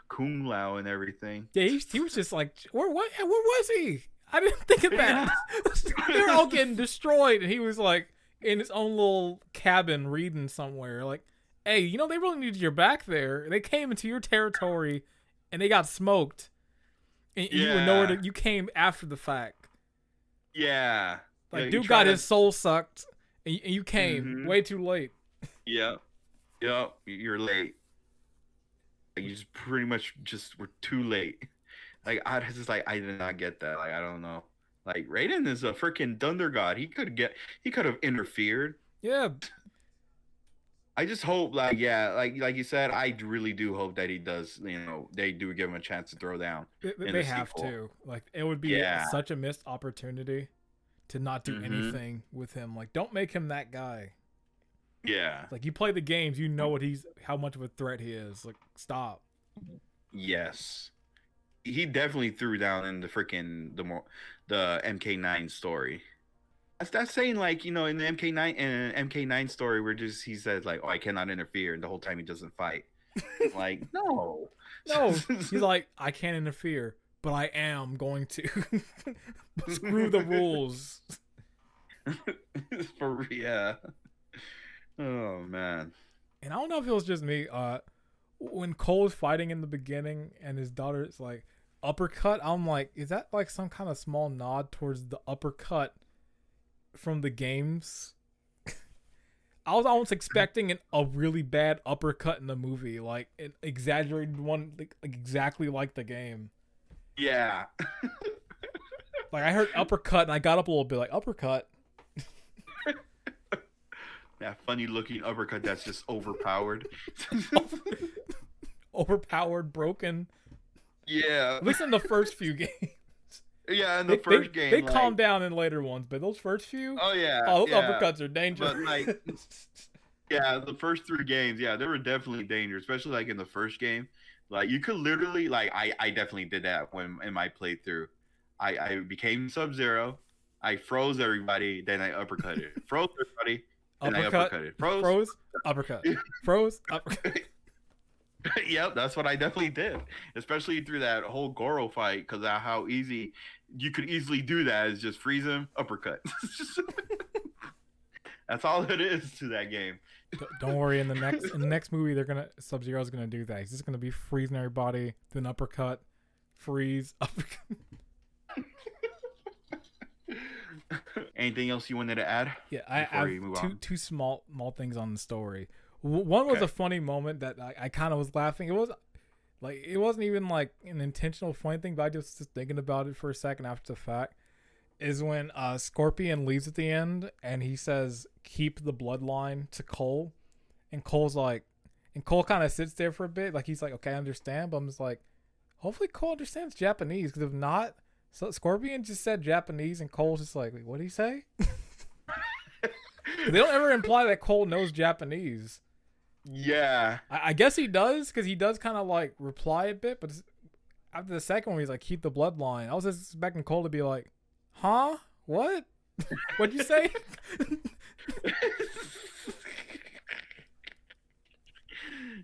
Kung Lao and everything. Yeah, he was just like, where was he? I didn't think of that. They're all getting destroyed, and he was like in his own little cabin reading somewhere. Like, hey, they really needed your back there. They came into your territory, and they got smoked. And you were nowhere to. You came after the fact. Yeah. Like, yeah, dude got his soul sucked, and you came way too late. Yeah. Yep. You're late. Like, you just pretty much just were too late. Like I did not get that. Like I don't know. Like Raiden is a freaking thunder god. He could have interfered. Yeah. I just hope like you said, I really do hope that he does, they do give him a chance to throw down. They have to. Like it would be such a missed opportunity to not do anything with him. Like don't make him that guy. Yeah. Like you play the games, you know how much of a threat he is. Like stop. Yes. He definitely threw down in the freaking the MK9 story. That's saying like in the MK9 story where he says like, oh, I cannot interfere, and the whole time he doesn't fight. Like no, he's like, I can't interfere, but I am going to. Screw the rules. Yeah. Oh man. And I don't know if it was just me. When Cole is fighting in the beginning and his daughter is like uppercut, I'm like, is that like some kind of small nod towards the uppercut from the games? I was almost expecting a really bad uppercut in the movie, like an exaggerated one, like exactly like the game. Yeah. Like I heard uppercut and I got up a little bit, like uppercut. That funny looking uppercut that's just overpowered. Overpowered, broken. Yeah. At least in the first few games. Yeah, in the first game. They calm down in later ones, but those first few, oh yeah, those yeah. uppercuts are dangerous. But like, yeah, the first 3 games, yeah, they were definitely dangerous, especially like in the first game. Like you could literally, like, I definitely did that when in my playthrough. I became Sub-Zero, I froze everybody, then I uppercutted. Froze everybody, then uppercut, I uppercutted. Froze, uppercut. Froze, uppercut. Yep, that's what I definitely did, especially through that whole Goro fight, because of how easy you could easily do that is just freeze him, uppercut. That's all it is to that game. Don't worry. In the next movie, Sub-Zero's gonna do that. He's just gonna be freezing everybody, then uppercut, freeze, uppercut. Anything else you wanted to add? Yeah, I have two small things on the story. One was a funny moment that I kind of was laughing. It wasn't even like an intentional funny thing, but I just thinking about it for a second after the fact. Is when Scorpion leaves at the end and he says, "Keep the bloodline" to Cole, and Cole kind of sits there for a bit, like he's like, "Okay, I understand," but I'm just like, hopefully Cole understands Japanese, because if not, so Scorpion just said Japanese and Cole's just like, "Wait, what did he say?" They don't ever imply that Cole knows Japanese. Yeah, I guess he does, because he does kind of like reply a bit, but after the second one, he's like, "Keep the bloodline." I was just expecting Cole to be like, "Huh? What? What'd you say?"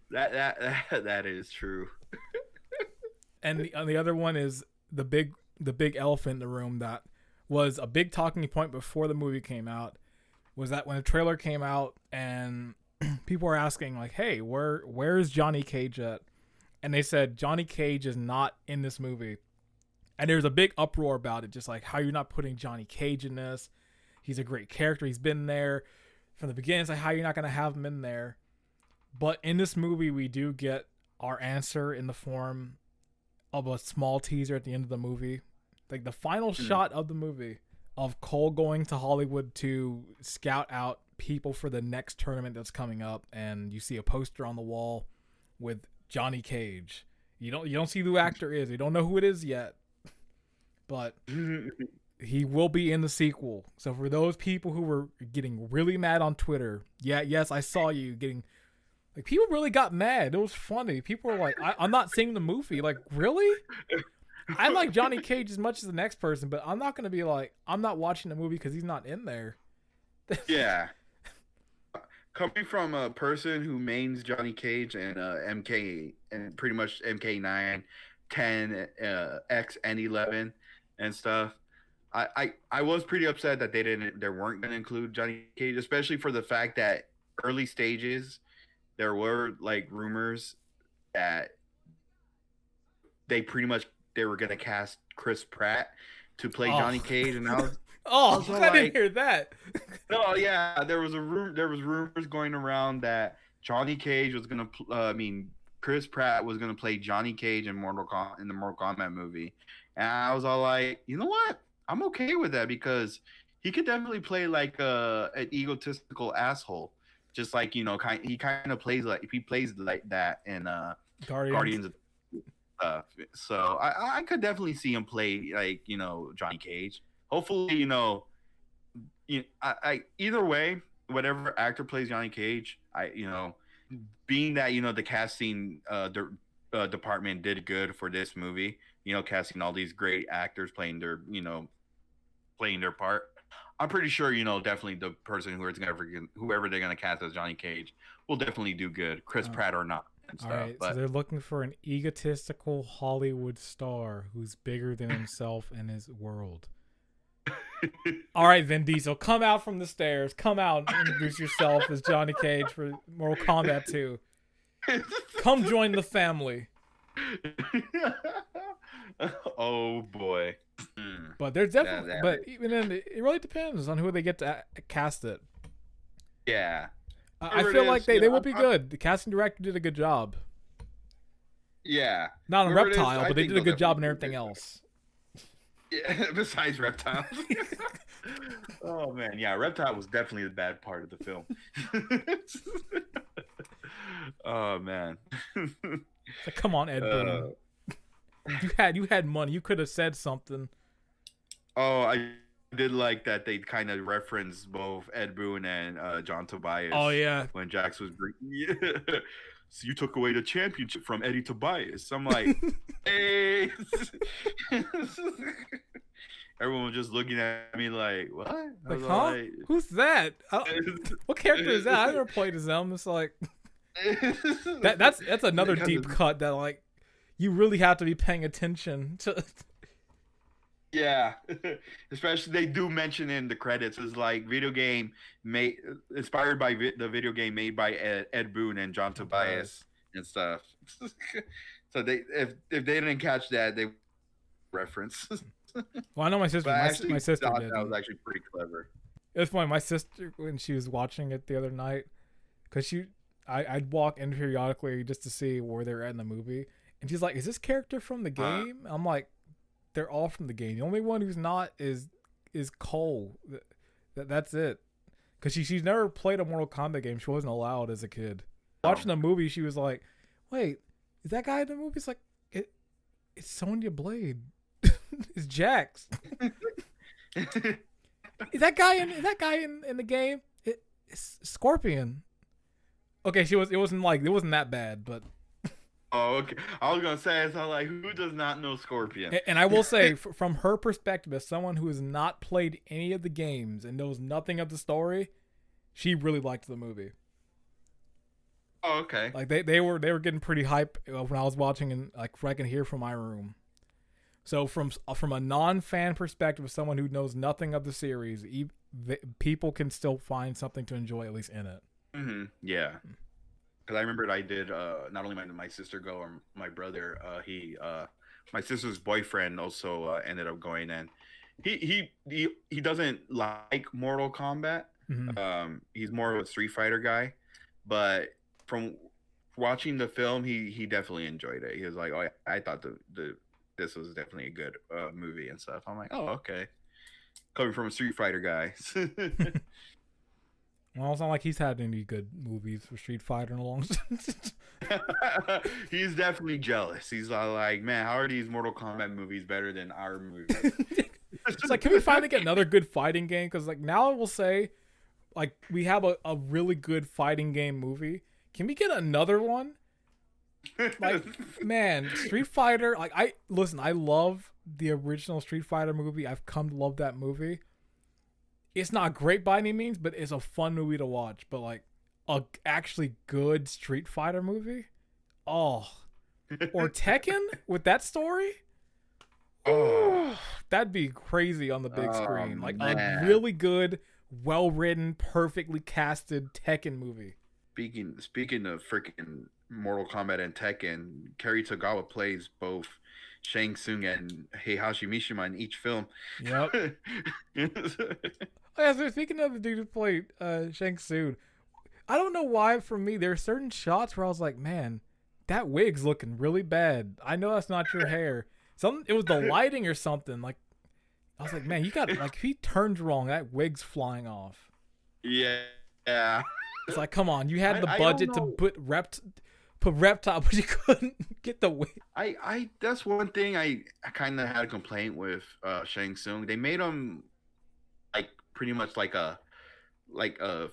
that is true. And the other one is the big elephant in the room that was a big talking point before the movie came out, was that when the trailer came out and people were asking like, "Hey, where's Johnny Cage at?" And they said Johnny Cage is not in this movie. And there's a big uproar about it, just like, how you're not putting Johnny Cage in this. He's a great character. He's been there from the beginning. It's like, how you're not going to have him in there. But in this movie, we do get our answer in the form of a small teaser at the end of the movie. Like the final shot of the movie of Cole going to Hollywood to scout out people for the next tournament that's coming up. And you see a poster on the wall with Johnny Cage. You don't see who the actor is. You don't know who it is yet. But he will be in the sequel. So for those people who were getting really mad on Twitter, yes, I saw you getting, like, people really got mad. It was funny. People were like, I'm not seeing the movie. Like, really? I like Johnny Cage as much as the next person, but I'm not going to be like, I'm not watching the movie because he's not in there. Yeah. Coming from a person who mains Johnny Cage and MK, and pretty much MK9, 10, X, and 11 and stuff, I was pretty upset that they weren't going to include Johnny Cage, especially for the fact that early stages there were like rumors that they were going to cast Chris Pratt to play Johnny Cage, and I was I didn't hear that. No, yeah, there was rumors going around that Johnny Cage was going to Chris Pratt was going to play Johnny Cage in the Mortal Kombat movie. And I was all like, you know what? I'm okay with that, because he could definitely play like an egotistical asshole. Just like, he kind of plays like, if he plays like that in Guardians of so I could definitely see him play like, Johnny Cage. Hopefully, either way, whatever actor plays Johnny Cage, being that, the casting department did good for this movie, casting all these great actors playing their part. I'm pretty sure, definitely the person whoever they're gonna cast as Johnny Cage will definitely do good, Chris Pratt or not. And stuff. All right, but so they're looking for an egotistical Hollywood star who's bigger than himself and his world. All right, Vin Diesel, come out from the stairs. Come out and introduce yourself as Johnny Cage for Mortal Kombat 2. Come join the family. Oh boy. But there's definitely, but even then, it really depends on who they get to cast it. Yeah. I feel like they will be good. The casting director did a good job. Yeah. Not on Reptile, but they did a good job in everything else. Yeah, besides Reptile. Oh man, yeah, Reptile was definitely the bad part of the film. Oh man. Like, come on, Ed Boon. You had money. You could have said something. Oh, I did like that they kind of referenced both Ed Boon and John Tobias. Oh yeah, when Jax was yeah. So you took away the championship from Eddie Tobias. I'm like, hey. Everyone was just looking at me like, what? Like, huh? Like, who's that? What character is that? I never played as them. It's like that's another deep cut that, like, you really have to be paying attention to. Yeah, especially they do mention in the credits is like video game made inspired by the video game made by Ed Boon and John Tobias. Tobias and stuff. So they if they didn't catch that, they reference. Well, I know my But sister. I My actually sister thought that was didn't. actually pretty clever. It was funny. My sister when she was watching it the other night, because I'd walk in periodically just to see where they're at in the movie, and she's like, "Is this character from the game?" I'm like, "They're all from the game. The only one who's not is Cole. That's it." Because she's never played a Mortal Kombat game. She wasn't allowed as a kid. Watching the movie, she was like, "Wait, is that guy in the movie?" It's like it's Sonya Blade. It's Jax. Is that guy in the game? It's Scorpion. Okay, it wasn't that bad, but Oh, okay. I was gonna say, it's not like who does not know Scorpion? and I will say from her perspective, as someone who has not played any of the games and knows nothing of the story, she really liked the movie. Oh, okay. Like they were getting pretty hype when I was watching, and like I can hear from my room. So from a non-fan perspective, someone who knows nothing of the series, people can still find something to enjoy at least in it. Yeah, because I remembered I did not only my sister go or my brother. My sister's boyfriend also ended up going, and he doesn't like Mortal Kombat. He's more of a Street Fighter guy, but from watching the film, he definitely enjoyed it. He was like, "Oh, yeah, I thought the this was definitely a good movie and stuff." I'm like, "Oh, okay." Coming from a Street Fighter guy. Well, it's not like he's had any good movies for Street Fighter in a long time. He's definitely jealous. He's like, "Man, how are these Mortal Kombat movies better than our movies?" It's like, can we finally get another good fighting game? Because like now I will say, like we have a really good fighting game movie. Can we get another one? Like, man, Street Fighter. Like I love the original Street Fighter movie. I've come to love that movie. It's not great by any means, but it's a fun movie to watch. But like a actually good Street Fighter movie, oh, or Tekken with that story, oh, that'd be crazy on the big screen. Like man. a really good, well written, perfectly casted Tekken movie. Speaking of freaking Mortal Kombat and Tekken, Kerry Tagawa plays both Shang Tsung and Heihachi Mishima in each film. Yep. Oh, yeah, so speaking of the dude who played Shang Tsung, I don't know why for me there are certain shots where I was like, man, that wig's looking really bad. I know that's not your hair. It was the lighting or something. Like I was like, man, you got like if he turns wrong, that wig's flying off. Yeah. It's like, come on, you had the budget to put Reptile, but you couldn't get the wig. I that's one thing I kind of had a complaint with Shang Tsung. They made him like pretty much like a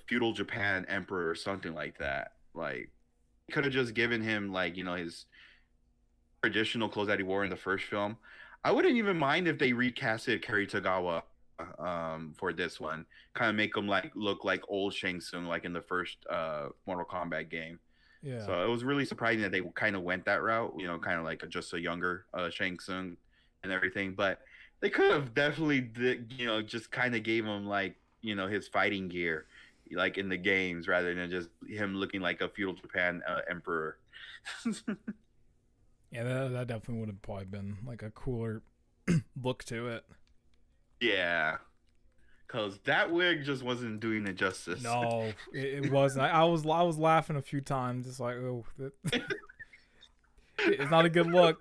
feudal Japan emperor or something like that. Like could have just given him like, you know, his traditional clothes that he wore in the first film. I wouldn't even mind if they recasted Kerry Tagawa for this one. Kind of make him like look like old Shang Tsung like in the first Mortal Kombat game. Yeah. So it was really surprising that they kind of went that route, you know, kind of like just a younger Shang Tsung and everything. But they could have definitely, you know, just kind of gave him like, you know, his fighting gear, like in the games, rather than just him looking like a feudal Japan emperor. Yeah, that definitely would have probably been like a cooler look to it. Yeah. Because that wig just wasn't doing it justice. No, it wasn't. I was laughing a few times. It's like, oh, it's not a good look.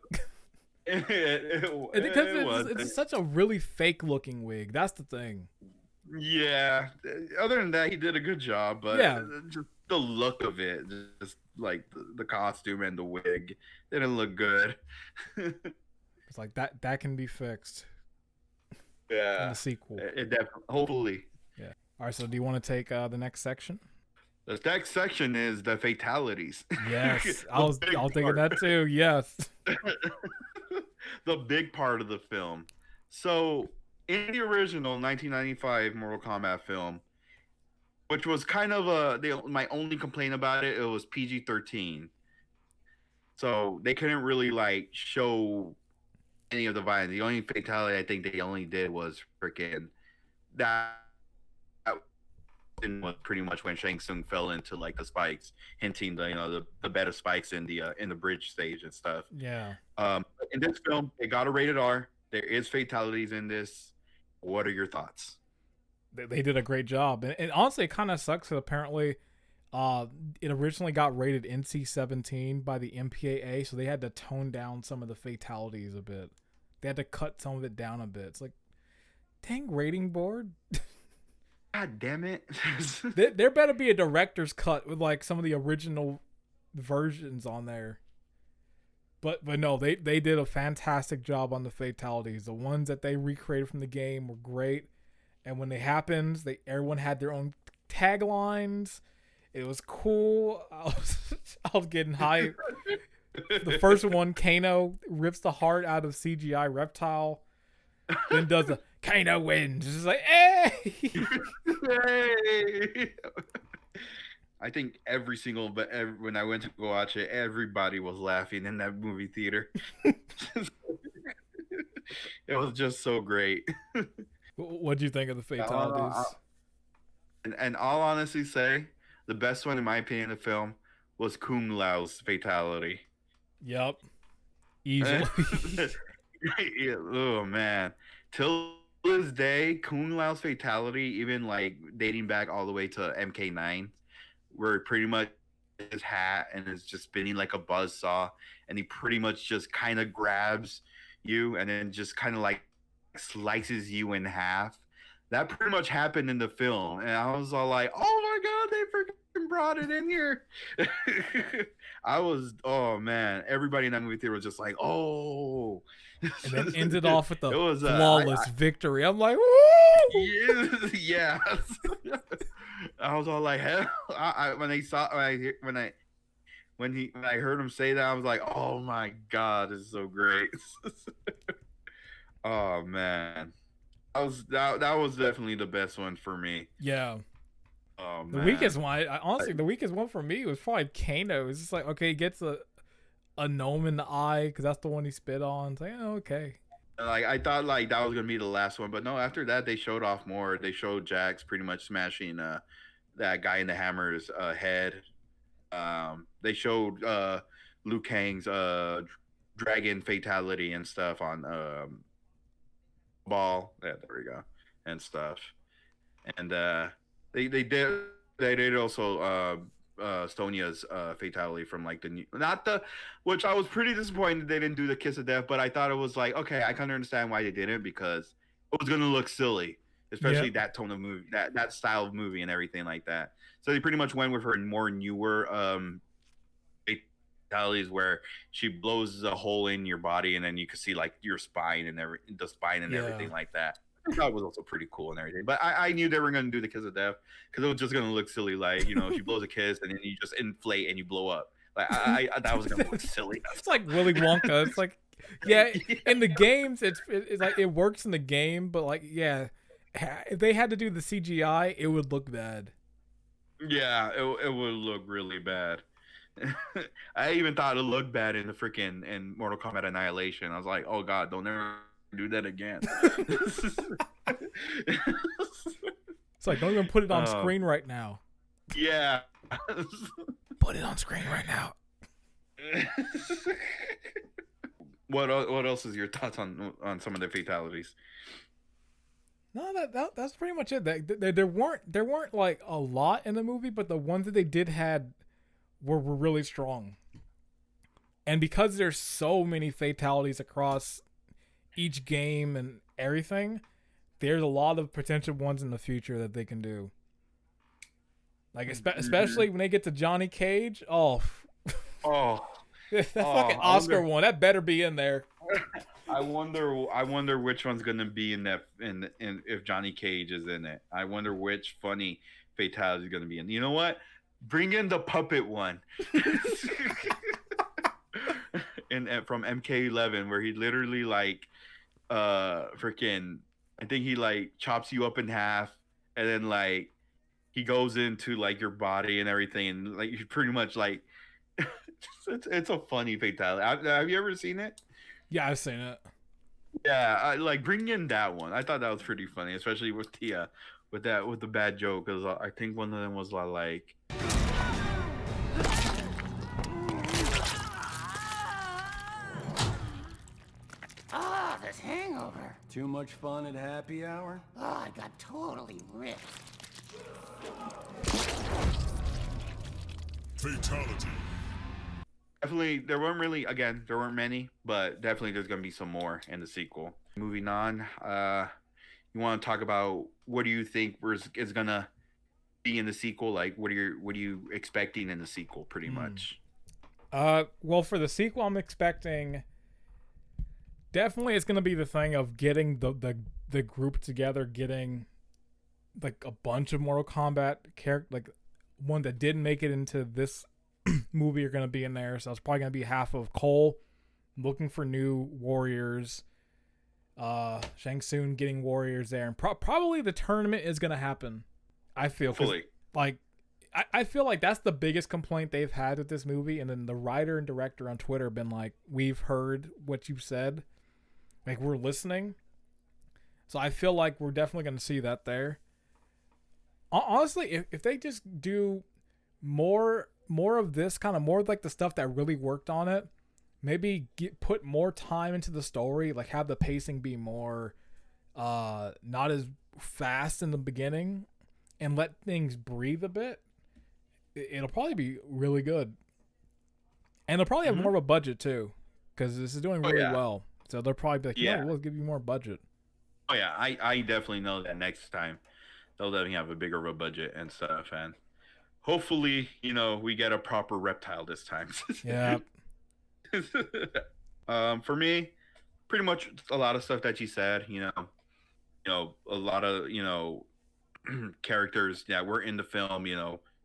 Because it's such a really fake looking wig. That's the thing. Yeah. Other than that, he did a good job. But yeah, just the look of it, just like the costume and the wig, didn't look good. It's like that can be fixed. Yeah. In the sequel. It definitely, hopefully. Yeah. All right. So, do you want to take the next section? The next section is the fatalities. Yes, I was thinking that too. Yes. The big part of the film. So, in the original 1995 Mortal Kombat film, which was kind of my only complaint about it, it was PG-13. So they couldn't really like show any of the violence. The only fatality I think they only did was freaking that was pretty much when Shang Tsung fell into like the spikes, hinting the bed of spikes in the bridge stage and stuff. Yeah. In this film, it got a rated R. There is fatalities in this. What are your thoughts? They did a great job, and honestly, it kind of sucks that apparently, it originally got rated NC-17 by the MPAA, so they had to tone down some of the fatalities a bit. They had to cut some of it down a bit. It's like, dang, rating board. God damn it! There better be a director's cut with like some of the original versions on there. But no, they did a fantastic job on the fatalities. The ones that they recreated from the game were great. And when they happened, everyone had their own taglines. It was cool. I was getting hyped. The first one, Kano rips the heart out of CGI reptile, then does a Kano wins. It's just like, hey! Hey! I think when I went to go watch it, everybody was laughing in that movie theater. It was just so great. What do you think of the fatalities? And all honesty say, the best one in my opinion in the film was Kung Lao's fatality. Yep. Easily. Yeah, oh man. Till this day, Kung Lao's fatality, even like dating back all the way to MK9, where pretty much his hat and is just spinning like a buzz saw, and he pretty much just kind of grabs you and then just kind of like slices you in half. That pretty much happened in the film, and I was all like, "Oh my god, they freaking brought it in here!" Oh man, everybody in that movie theater was just like, "Oh!" And then ended off with the flawless victory. I'm like, "Woo!" Yes. I was all like, "Hell!" When I heard him say that, I was like, "Oh my god, this is so great!" Oh man. That was definitely the best one for me. Yeah. Oh man. The weakest one, honestly, the weakest one for me was probably Kano. It's just like, okay, he gets a gnome in the eye because that's the one he spit on. It's like, oh, okay. Like I thought, like that was gonna be the last one, but no. After that, they showed off more. They showed Jax pretty much smashing that guy in the hammer's head. They showed Liu Kang's dragon fatality and stuff on Ball. Yeah, there we go, and stuff. And they did also Stonia's fatality from like the new, not the, which I was pretty disappointed they didn't do the kiss of death, but I thought it was like, okay, I can understand why they didn't, because it was gonna look silly, especially that tone of movie, that style of movie and everything like that. So they pretty much went with her more newer fatalities where she blows a hole in your body and then you can see like your spine and everything like that. I thought it was also pretty cool and everything, but I knew they were going to do the kiss of death because it was just going to look silly, like, you know, she blows a kiss and then you just inflate and you blow up. Like I that was going to look silly. It's like Willy Wonka. It's like, yeah, in the games, it's like it works in the game, but like, yeah, if they had to do the CGI, it would look bad. Yeah, it would look really bad. I even thought it looked bad in the freaking in Mortal Kombat Annihilation. I was like, oh god, don't ever do that again. It's like, don't even put it on screen right now. Yeah. Put it on screen right now. What else is your thoughts on some of the fatalities? No, that's pretty much it. There weren't like a lot in the movie, but the ones that they did had were really strong. And because there's so many fatalities across each game and everything, there's a lot of potential ones in the future that they can do. Like especially when they get to Johnny Cage. Oh, that fucking Oscar one. That better be in there. I wonder which one's gonna be in that in if Johnny Cage is in it. I wonder which funny fatality is gonna be in. You know what? Bring in the puppet one. And from MK11, where he literally like freaking, I think he like chops you up in half and then like he goes into like your body and everything, and like you pretty much like it's a funny fatality. Have you ever seen it? Yeah, I've seen it. Yeah, I like bring in that one. I thought that was pretty funny, especially with the bad joke. Cause I think one of them was like, Ah, this hangover. Too much fun at happy hour? Oh, I got totally ripped. Fatality. definitely there weren't many, but definitely there's gonna be some more in the sequel. Moving on, you want to talk about what do you think is gonna be in the sequel? Like, what are you expecting in the sequel, pretty much? Well, for the sequel, I'm expecting definitely it's gonna be the thing of getting the group together, getting like a bunch of Mortal Kombat character, like one that didn't make it into this movie are gonna be in there. So it's probably gonna be half of Cole looking for new warriors, Shang Tsung getting warriors there, and probably the tournament is gonna happen. I feel Fully. like I feel like that's the biggest complaint they've had with this movie, and then the writer and director on Twitter have been like, "We've heard what you said, like we're listening." So I feel like we're definitely gonna see that there. Honestly, if they just do more of this kind of more like the stuff that really worked on it, maybe put more time into the story, like have the pacing be more not as fast in the beginning and let things breathe a bit, it'll probably be really good. And they'll probably have more of a budget too, because this is doing really well. So they'll probably be like, yeah, we'll give you more budget. Oh yeah, I definitely know that next time they'll definitely have a bigger of a budget and stuff, and hopefully, we get a proper reptile this time. Yeah. For me, pretty much a lot of stuff that you said. A lot of characters that were in the film.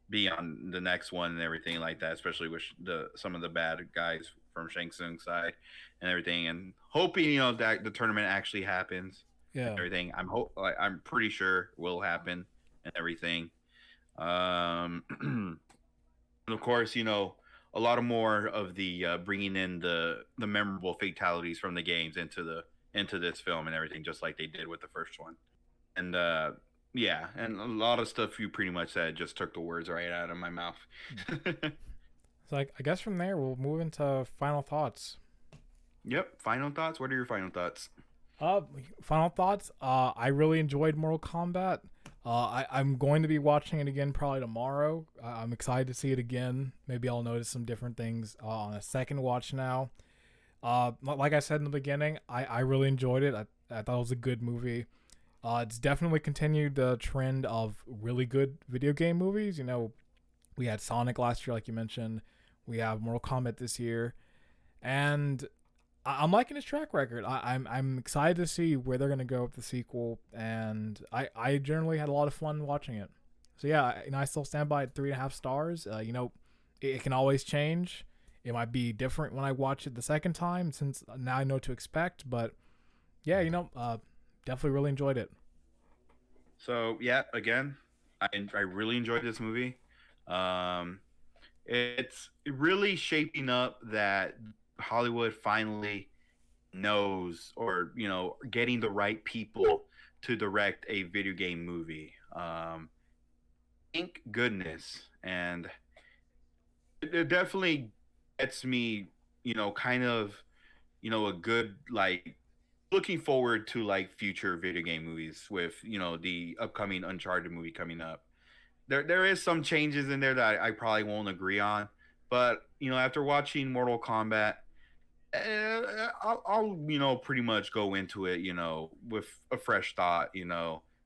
Be on the next one and everything like that. Especially with some of the bad guys from Shang Tsung's side and everything, and hoping that the tournament actually happens. Yeah. And everything. I'm pretty sure will happen and everything. And of course, a lot of more of the bringing in the memorable fatalities from the games into this film and everything, just like they did with the first one. And yeah, and a lot of stuff you pretty much said just took the words right out of my mouth. So I guess from there we'll move into final thoughts. Yep, final thoughts. What are your final thoughts? Final thoughts. I really enjoyed Mortal Kombat. I'm going to be watching it again probably tomorrow. I'm excited to see it again. Maybe I'll notice some different things on a second watch now. Like I said in the beginning, I really enjoyed it. I thought it was a good movie. It's definitely continued the trend of really good video game movies. We had Sonic last year, like you mentioned. We have Mortal Kombat this year. And I'm liking his track record. I'm excited to see where they're gonna go with the sequel, and I generally had a lot of fun watching it. So yeah, I still stand by at 3.5 stars. It can always change. It might be different when I watch it the second time, since now I know what to expect. But yeah, definitely really enjoyed it. So yeah, again, I really enjoyed this movie. It's really shaping up that Hollywood finally knows, or getting the right people to direct a video game movie. Thank goodness. And it definitely gets me kind of a good, like, looking forward to like future video game movies with the upcoming Uncharted movie coming up. There is some changes in there that I probably won't agree on, but after watching Mortal Kombat, I'll pretty much go into it with a fresh thought,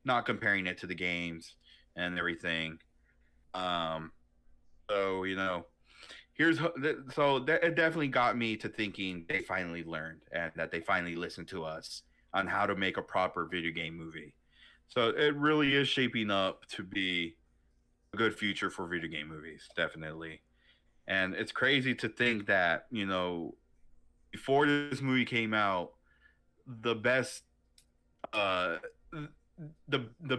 not comparing it to the games and everything. So it definitely got me to thinking they finally learned, and that they finally listened to us on how to make a proper video game movie. So it really is shaping up to be a good future for video game movies, definitely. And it's crazy to think that before this movie came out, the best the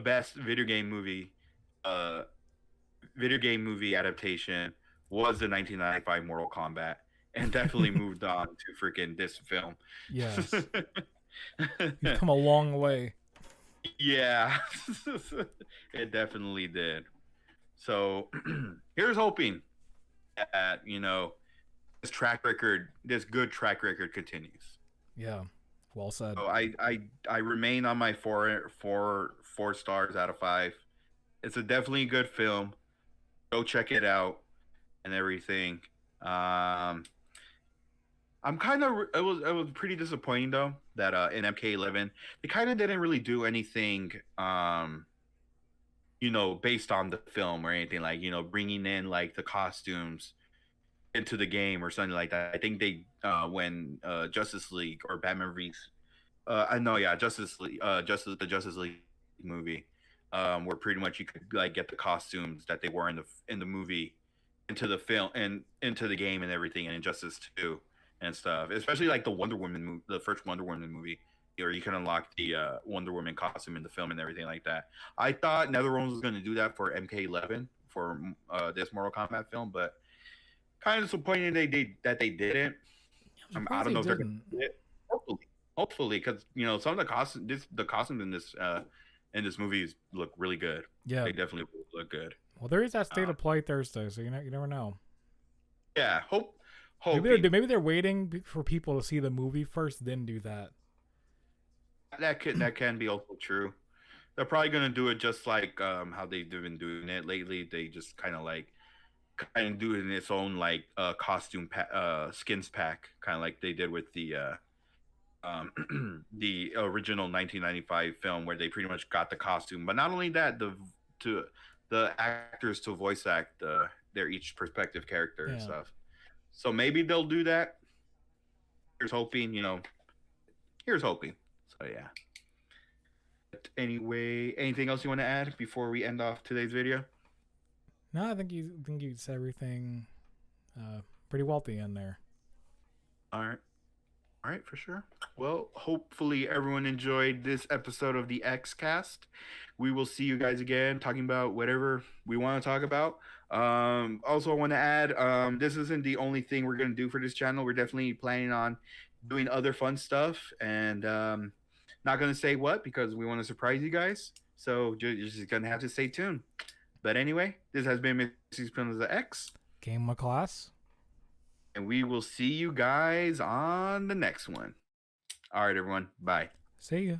best video game movie adaptation was the 1995 Mortal Kombat, and definitely moved on to freaking this film. Yes. You've come a long way. Yeah, it definitely did. So here's hoping that this good track record continues. Yeah, well said. So I remain on my four stars out of 5. It's a definitely good film. Go check it out and everything. I'm kind of it was pretty disappointing though that in MK11 they kind of didn't really do anything based on the film or anything, like bringing in like the costumes into the game or something like that. I think they when Justice League or Batman Vs I know, yeah, the Justice League movie, where pretty much you could like get the costumes that they wore in the movie into the film and into the game and everything, and Injustice 2 and stuff. Especially like the first Wonder Woman movie, where you can unlock the Wonder Woman costume in the film and everything like that. I thought NetherRealm was going to do that for MK11 for this Mortal Kombat film, but kind of disappointed that they didn't. I don't know if they're going to do it. Hopefully, because some of the costumes in this movie look really good. Yeah, they definitely look good. Well, there is that state of play Thursday, so you never know. Yeah, hope. Maybe they're waiting for people to see the movie first, then do that. That can be also true. They're probably gonna do it just like how they've been doing it lately. They just kind of do it in its own like costume skins pack, kind of like they did with the the original 1995 film, where they pretty much got the costume, but not only that, the actors to voice act their each perspective character and stuff. So maybe they'll do that. Here's hoping. Here's hoping. So yeah. But anyway, anything else you want to add before we end off today's video? No, I think you said everything pretty well at the end there. All right, for sure. Well, hopefully everyone enjoyed this episode of the XCast. We will see you guys again talking about whatever we want to talk about. Also, I want to add, this isn't the only thing we're going to do for this channel. We're definitely planning on doing other fun stuff, and not going to say what because we want to surprise you guys. So you're just going to have to stay tuned. But anyway, this has been MrESPNozaX. GamingWithClass. And we will see you guys on the next one. All right, everyone. Bye. See ya.